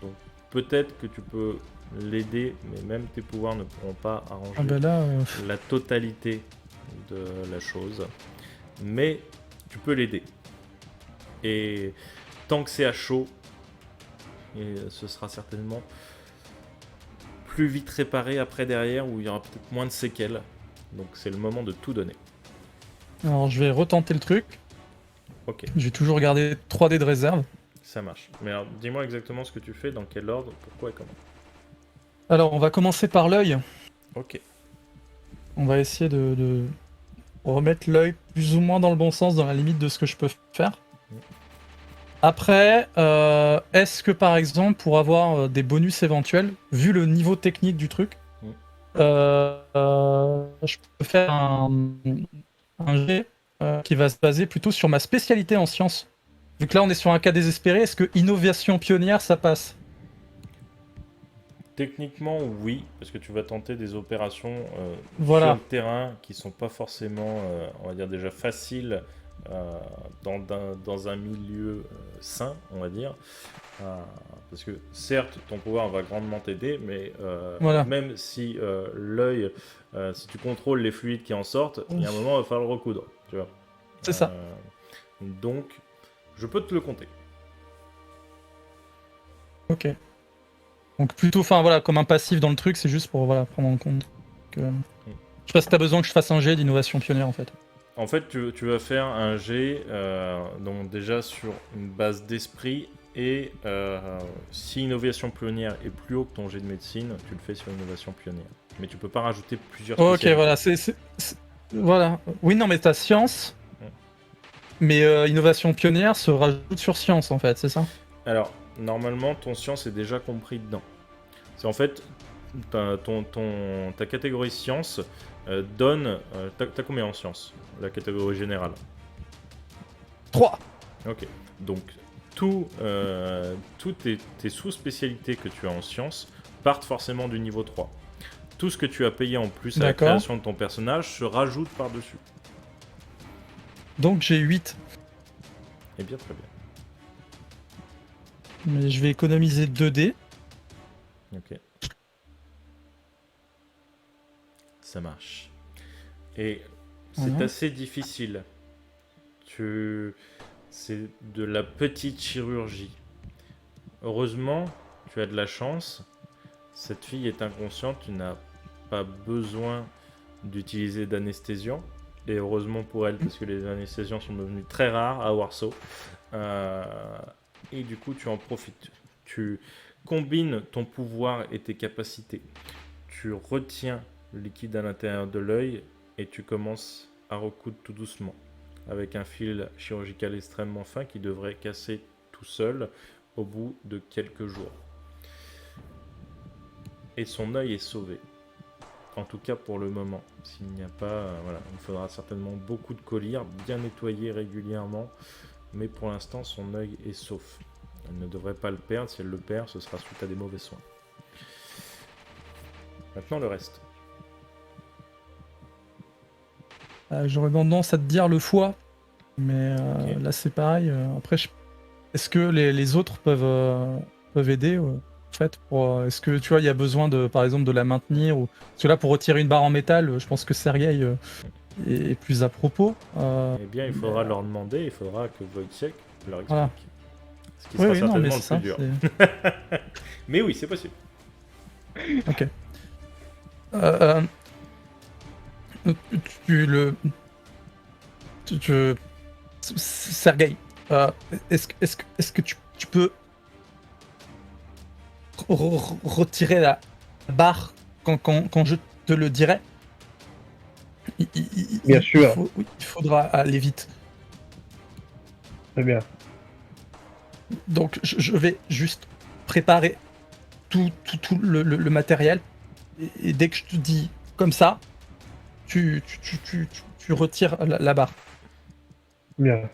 Donc peut-être que tu peux l'aider, mais même tes pouvoirs ne pourront pas arranger la totalité de la chose. Mais tu peux l'aider. Et tant que c'est à chaud, et ce sera certainement plus vite réparé après derrière, où il y aura peut-être moins de séquelles. Donc c'est le moment de tout donner. Alors je vais retenter le truc. Ok. Je vais toujours garder 3 dés de réserve. Ça marche. Mais alors dis-moi exactement ce que tu fais, dans quel ordre, pourquoi et comment. Alors on va commencer par l'œil. Ok. On va essayer de remettre l'œil plus ou moins dans le bon sens, dans la limite de ce que je peux faire. Après, est-ce que par exemple, pour avoir des bonus éventuels, vu le niveau technique du truc, je peux faire un jet qui va se baser plutôt sur ma spécialité en sciences. Vu que là on est sur un cas désespéré, est-ce que innovation pionnière ça passe? Techniquement, oui, parce que tu vas tenter des opérations Voilà. sur le terrain qui sont pas forcément, on va dire déjà faciles dans un milieu sain, on va dire. Parce que certes, ton pouvoir va grandement t'aider, mais Voilà. même si l'œil, si tu contrôles les fluides qui en sortent, il y a un moment, il va falloir le recoudre. Tu vois. C'est ça. Donc, je peux te le compter. Ok. Donc plutôt, enfin voilà, comme un passif dans le truc, c'est juste pour voilà, prendre en compte que... Je sais pas si t'as besoin que je fasse un jet d'innovation pionnière en fait. En fait, tu vas faire un jet, donc déjà sur une base d'esprit, et si innovation pionnière est plus haut que ton jet de médecine, tu le fais sur innovation pionnière. Mais tu peux pas rajouter plusieurs Ok, spécialités. voilà, voilà. Oui, non, mais t'as science, mais innovation pionnière se rajoute sur science en fait, c'est ça? Alors, normalement, ton science est déjà compris dedans. C'est en fait, ta catégorie science donne... T'as combien en science? La catégorie générale? 3. Ok. Donc, toutes tes sous-spécialités que tu as en sciences partent forcément du niveau 3. Tout ce que tu as payé en plus à la D'accord. création de ton personnage se rajoute par-dessus. Donc j'ai 8. Eh bien, très bien. Mais je vais économiser 2 dés. Ok. Ça marche. Et c'est Voilà. assez difficile. C'est de la petite chirurgie. Heureusement, tu as de la chance. Cette fille est inconsciente, tu n'as pas besoin d'utiliser d'anesthésiant. Et heureusement pour elle, parce que les anesthésiants sont devenus très rares à Warsaw. Et du coup, tu en profites. Tu combines ton pouvoir et tes capacités. Tu retiens le liquide à l'intérieur de l'œil et tu commences à recoudre tout doucement avec un fil chirurgical extrêmement fin qui devrait casser tout seul au bout de quelques jours. Et son œil est sauvé. En tout cas pour le moment. S'il n'y a pas... voilà, il faudra certainement beaucoup de collyre, bien nettoyer régulièrement. Mais pour l'instant, son œil est sauf. Elle ne devrait pas le perdre. Si elle le perd, ce sera suite à des mauvais soins. Maintenant, le reste. J'aurais tendance à te dire le foie. Mais Ok. là c'est pareil. Après, est-ce que les autres peuvent aider en fait est-ce que tu vois, il y a besoin de, par exemple, de la maintenir ou... Parce que là, pour retirer une barre en métal, je pense que Sergueï est plus à propos. Eh bien, il faudra leur demander, il faudra que Wojciech leur explique. Voilà. Ce qui Oui, sera oui, non, certainement mais le c'est ça. plus dur. Mais oui, c'est possible. Ok. Sergueï, est-ce que tu peux retirer la barre quand je te le dirai? Bien sûr. Il faudra aller vite. Très bien. Donc je vais juste préparer tout le matériel et dès que je te dis comme ça, tu retires la barre. Bien.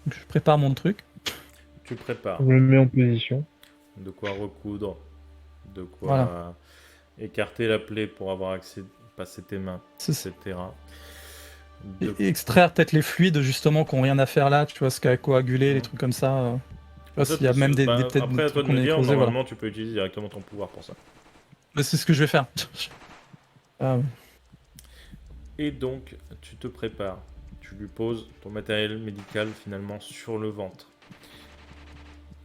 Donc, je prépare mon truc. Tu prépares. Je me mets en position. De quoi recoudre, de quoi Voilà. écarter la plaie pour avoir accès, passer tes mains, C'est ça. etc. Et extraire peut-être les fluides justement qui n'ont rien à faire là, tu vois, ce qu'a coagulé, les trucs comme ça. Tu vois, s'il y a même des peut-être Après, des à toi trucs de qu'on me a dire, nécrosés, normalement, voilà. tu peux utiliser directement ton pouvoir pour ça. Mais c'est ce que je vais faire. Et donc, tu te prépares. Tu lui poses ton matériel médical finalement sur le ventre.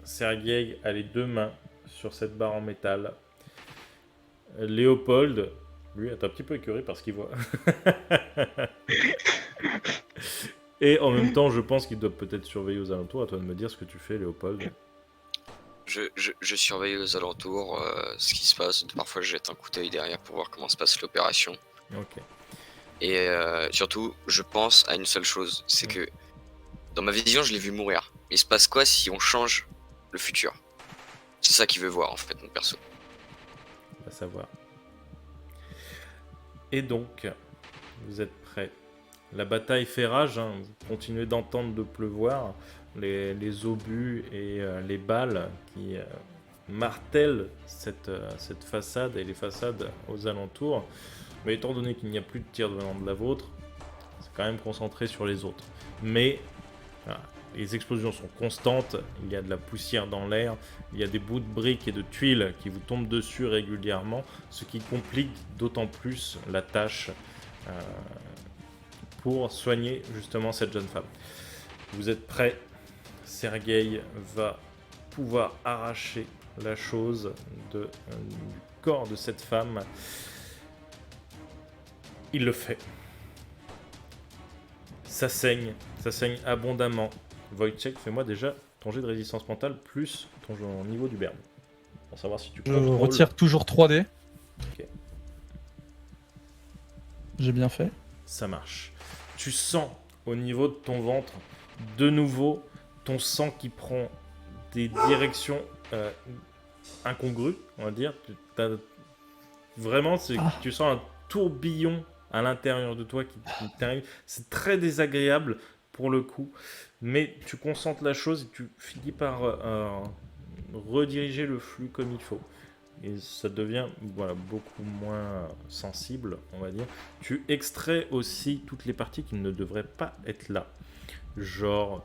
Sergueï a les deux mains sur cette barre en métal. Léopold, lui, est un petit peu écœuré par ce qu'il voit. Et en même temps, je pense qu'il doit peut-être surveiller aux alentours. À toi de me dire ce que tu fais, Léopold. Je surveille aux alentours ce qui se passe. Parfois, je jette un coup d'œil derrière pour voir comment se passe l'opération. Ok. Et surtout, je pense à une seule chose, c'est que dans ma vision, je l'ai vu mourir. Mais il se passe quoi si on change le futur? C'est ça qu'il veut voir en fait, mon perso. On va savoir. Et donc, vous êtes prêts. La bataille fait rage, hein. Vous continuez d'entendre de pleuvoir. Les obus et les balles qui martèlent cette façade et les façades aux alentours. Mais étant donné qu'il n'y a plus de tir venant de la vôtre, quand même concentré sur les autres. Mais voilà, les explosions sont constantes, il y a de la poussière dans l'air, il y a des bouts de briques et de tuiles qui vous tombent dessus régulièrement, ce qui complique d'autant plus la tâche pour soigner justement cette jeune femme. Vous êtes prêts? Sergueï va pouvoir arracher la chose du corps de cette femme. Il le fait. Ça saigne abondamment. Wojciech, fais-moi déjà ton jet de résistance mentale plus ton niveau du berbe. Pour savoir si tu Je contrôles. retire toujours 3D. Ok. J'ai bien fait. Ça marche. Tu sens au niveau de ton ventre, de nouveau, ton sang qui prend des directions incongrues, on va dire. Vraiment, tu sens un tourbillon à l'intérieur de toi qui t'arrive. C'est très désagréable pour le coup, mais tu concentres la chose et tu finis par rediriger le flux comme il faut. Et ça devient beaucoup moins sensible, on va dire. Tu extrais aussi toutes les parties qui ne devraient pas être là. Genre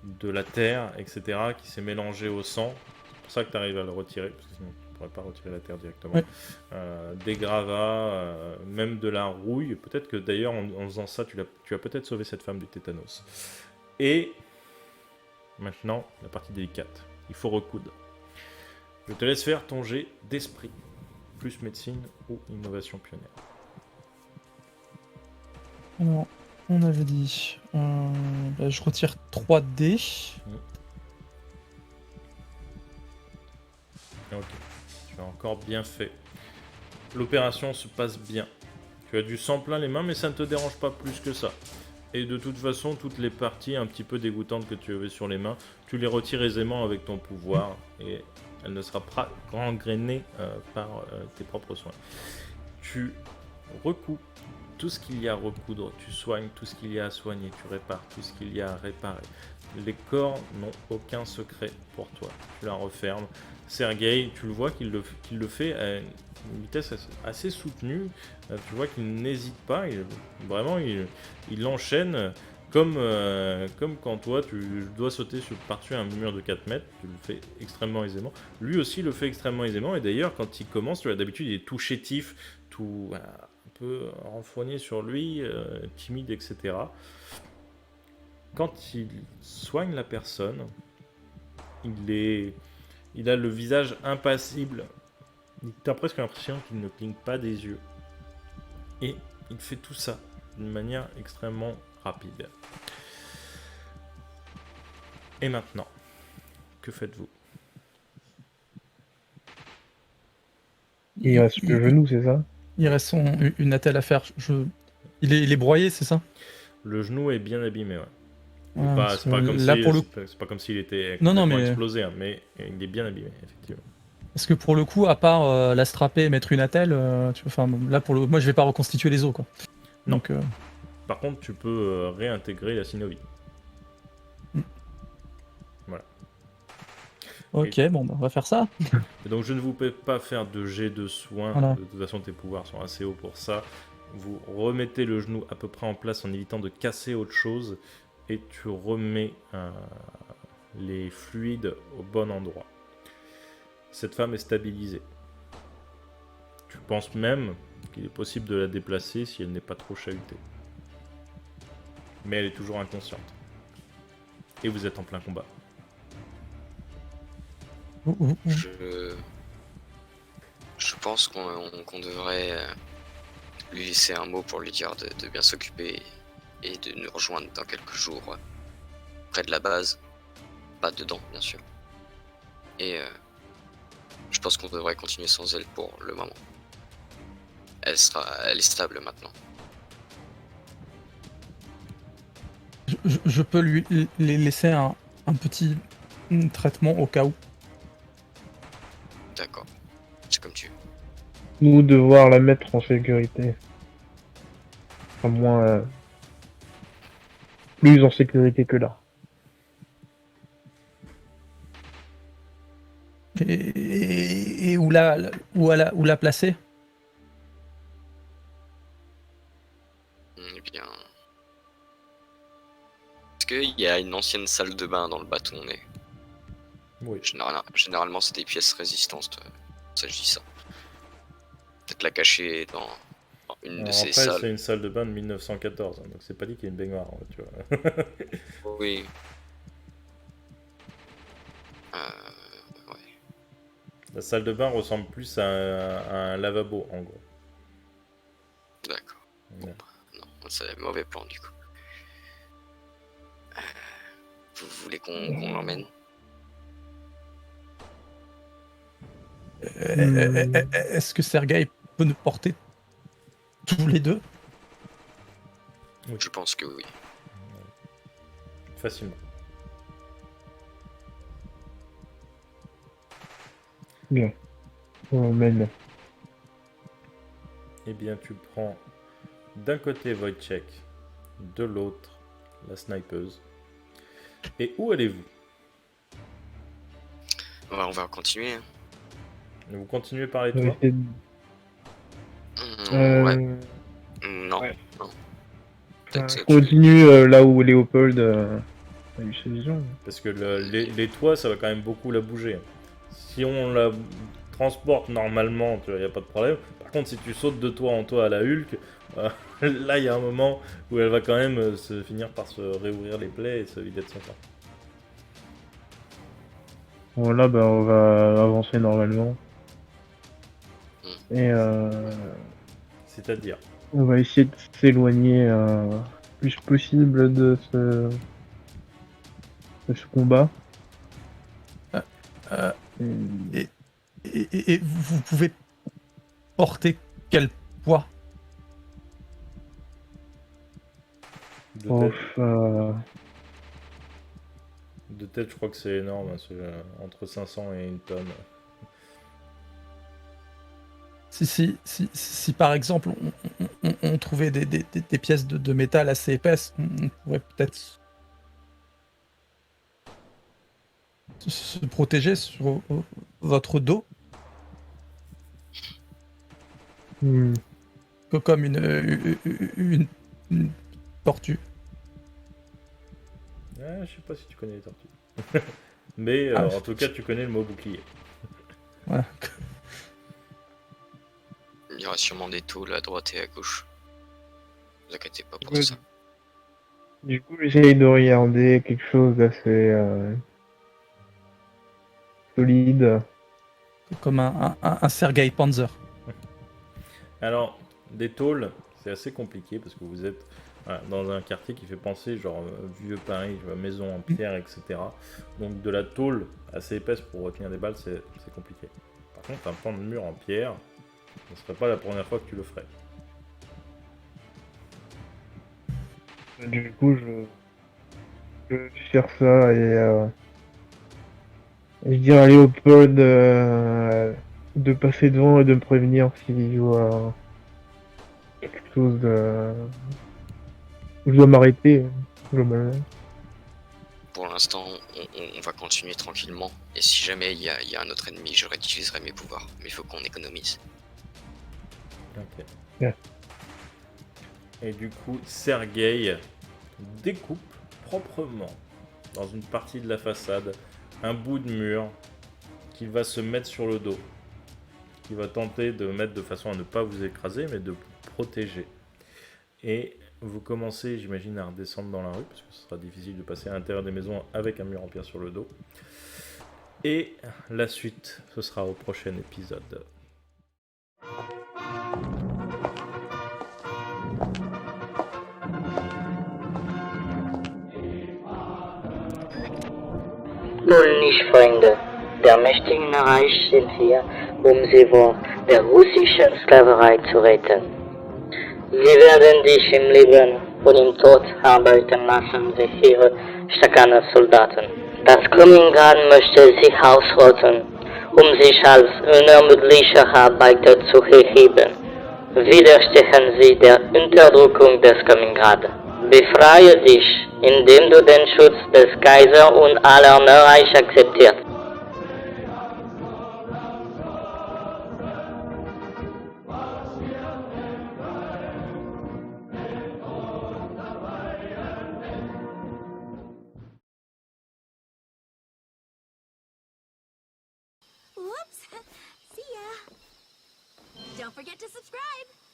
de la terre, etc., qui s'est mélangée au sang. C'est pour ça que tu arrives à le retirer, parce que sinon tu ne pourrais pas retirer la terre directement. Oui. Des gravats, même de la rouille. Peut-être que d'ailleurs, en faisant ça, tu as peut-être sauvé cette femme du tétanos. Et maintenant, la partie délicate. Il faut recoudre. Je te laisse faire ton jet d'esprit, plus médecine ou innovation pionnière. Alors, on avait dit... je retire 3D. Ok, tu as encore bien fait. L'opération se passe bien. Tu as du sang plein les mains, mais ça ne te dérange pas plus que ça. Et de toute façon, toutes les parties un petit peu dégoûtantes que tu avais sur les mains, tu les retires aisément avec ton pouvoir et elle ne sera pas gangrénée par tes propres soins. Tu recouds tout ce qu'il y a à recoudre, tu soignes tout ce qu'il y a à soigner, tu répares tout ce qu'il y a à réparer. Les corps n'ont aucun secret pour toi. Tu la refermes. Sergueï, tu le vois qu'il le fait à une vitesse assez soutenue. Tu vois qu'il n'hésite pas. Il enchaîne comme quand toi tu dois sauter par-dessus un mur de 4 mètres. Tu le fais extrêmement aisément. Lui aussi le fait extrêmement aisément. Et d'ailleurs, quand il commence, tu vois, d'habitude il est tout chétif, tout un peu renfrogné sur lui, timide, etc. Quand il soigne la personne, il a le visage impassible. Tu as presque l'impression qu'il ne cligne pas des yeux. Et il fait tout ça d'une manière extrêmement rapide. Et maintenant, que faites-vous? Il reste le genou, c'est ça? Il reste une attelle à faire. Il est broyé, c'est ça? Le genou est bien abîmé, ouais. Ouais, C'est pas comme là, si, pour le... c'est pas comme s'il était Non, complètement mais... explosé, hein, mais il est bien abîmé, effectivement. Parce que pour le coup, à part la strapper et mettre une attelle, là moi je vais pas reconstituer les os, quoi. Non. Donc, Par contre, tu peux réintégrer la synovie. Voilà. ok, bon, on va faire ça. Et donc je ne vous peux pas faire de jet de soins. Voilà. De toute façon, tes pouvoirs sont assez hauts pour ça. Vous remettez le genou à peu près en place en évitant de casser autre chose. Et tu remets les fluides au bon endroit. Cette femme est stabilisée. Tu penses même qu'il est possible de la déplacer si elle n'est pas trop chahutée. Mais elle est toujours inconsciente. Et vous êtes en plein combat. Je pense qu'on devrait lui laisser un mot pour lui dire de bien s'occuper et de nous rejoindre dans quelques jours près de la base. Pas dedans, bien sûr. Et je pense qu'on devrait continuer sans elle pour le moment. Elle est stable maintenant. Je peux lui laisser un petit traitement au cas où. D'accord. C'est comme tu veux. Ou devoir la mettre en sécurité. Enfin, moins... plus en sécurité que là. Et où la placer? Eh bien, y a une ancienne salle de bain dans le bateau. On est. Oui. Généralement, c'est des pièces résistantes. Ça, je dis ça. Peut-être la cacher dans une de Alors ces après, salles. c'est une salle de bain de 1914, hein, donc c'est pas dit qu'il y ait une baignoire, hein, tu vois. Oui. Ouais. La salle de bain ressemble plus à un lavabo, en gros. D'accord. Ouais. Non, c'est un mauvais plan du coup. Vous voulez qu'on l'emmène? Est-ce que Sergei peut nous porter tous les deux? Je pense que oui. Facilement. Bien. On emmène. Eh bien, tu prends d'un côté Wojciech, de l'autre la snipeuse. Et où allez-vous? On va continuer. Hein. Vous continuez par les On va toits? essayer de- Ouais. Non. ouais. Non. Enfin, Peut-être je tu- continue là où Léopold a eu sa vision. Parce que les toits, ça va quand même beaucoup la bouger. Si on la transporte normalement, il n'y a pas de problème. Par contre, si tu sautes de toit en toit à la Hulk, là, il y a un moment où elle va quand même se finir par se réouvrir les plaies et se vider de son sang. Bon, là, bah, on va avancer normalement. Et C'est-à-dire, on va essayer de s'éloigner le plus possible de ce combat. Euh, Et- et vous pouvez porter quel poids? de Ouf, tête, de tête, je crois que c'est énorme, hein, entre 500 et une tonne. Si par exemple on trouvait des pièces de métal assez épaisses, on pourrait peut-être se protéger sur votre dos, hmm. comme une tortue. Ah, je sais pas si tu connais les tortues. Mais Ah, en tout cas, tu connais le mot bouclier. Voilà. Il y aura sûrement des tôles à droite et à gauche. Ne vous inquiétez pas pour Ouais. ça. Du coup, j'essaye de regarder quelque chose d'assez solide. Comme un Sergei Panzer. Alors, des tôles, c'est assez compliqué parce que vous êtes dans un quartier qui fait penser genre vieux Paris, tu vois, maison en pierre, etc. Donc de la tôle assez épaisse pour retenir des balles, c'est compliqué. Par contre, un pan de mur en pierre, ce ne serait pas la première fois que tu le ferais. Du coup, je vais faire ça et je dis à Léopold de passer devant et de me prévenir si je vois quelque chose de... Je dois m'arrêter, globalement. Pour l'instant, on va continuer tranquillement. Et si jamais il y a un autre ennemi, je réutiliserai mes pouvoirs. Mais il faut qu'on économise. Ok. Ouais. Et du coup, Sergei découpe proprement dans une partie de la façade un bout de mur qu'il va se mettre sur le dos. Qu'il va tenter de mettre de façon à ne pas vous écraser, mais de vous protéger. Et vous commencez, j'imagine, à redescendre dans la rue, parce que ce sera difficile de passer à l'intérieur des maisons avec un mur en pierre sur le dos. Et la suite, ce sera au prochain épisode. Freunde, der mächtigen Reich sind wir, sie vor der russischen Sklaverei zu retten. Sie werden dich im Leben und im Tod arbeiten lassen, wie ihre starken Soldaten. Das Kaliningrad möchte sich ausrotten, sich als unermüdliche Arbeiter zu erheben. Widerstehen Sie der Unterdrückung des Kaliningrad. Befreie dich, indem du den Schutz des Kaisers und aller Reich akzeptierst. Oops. See ya. Don't forget to subscribe.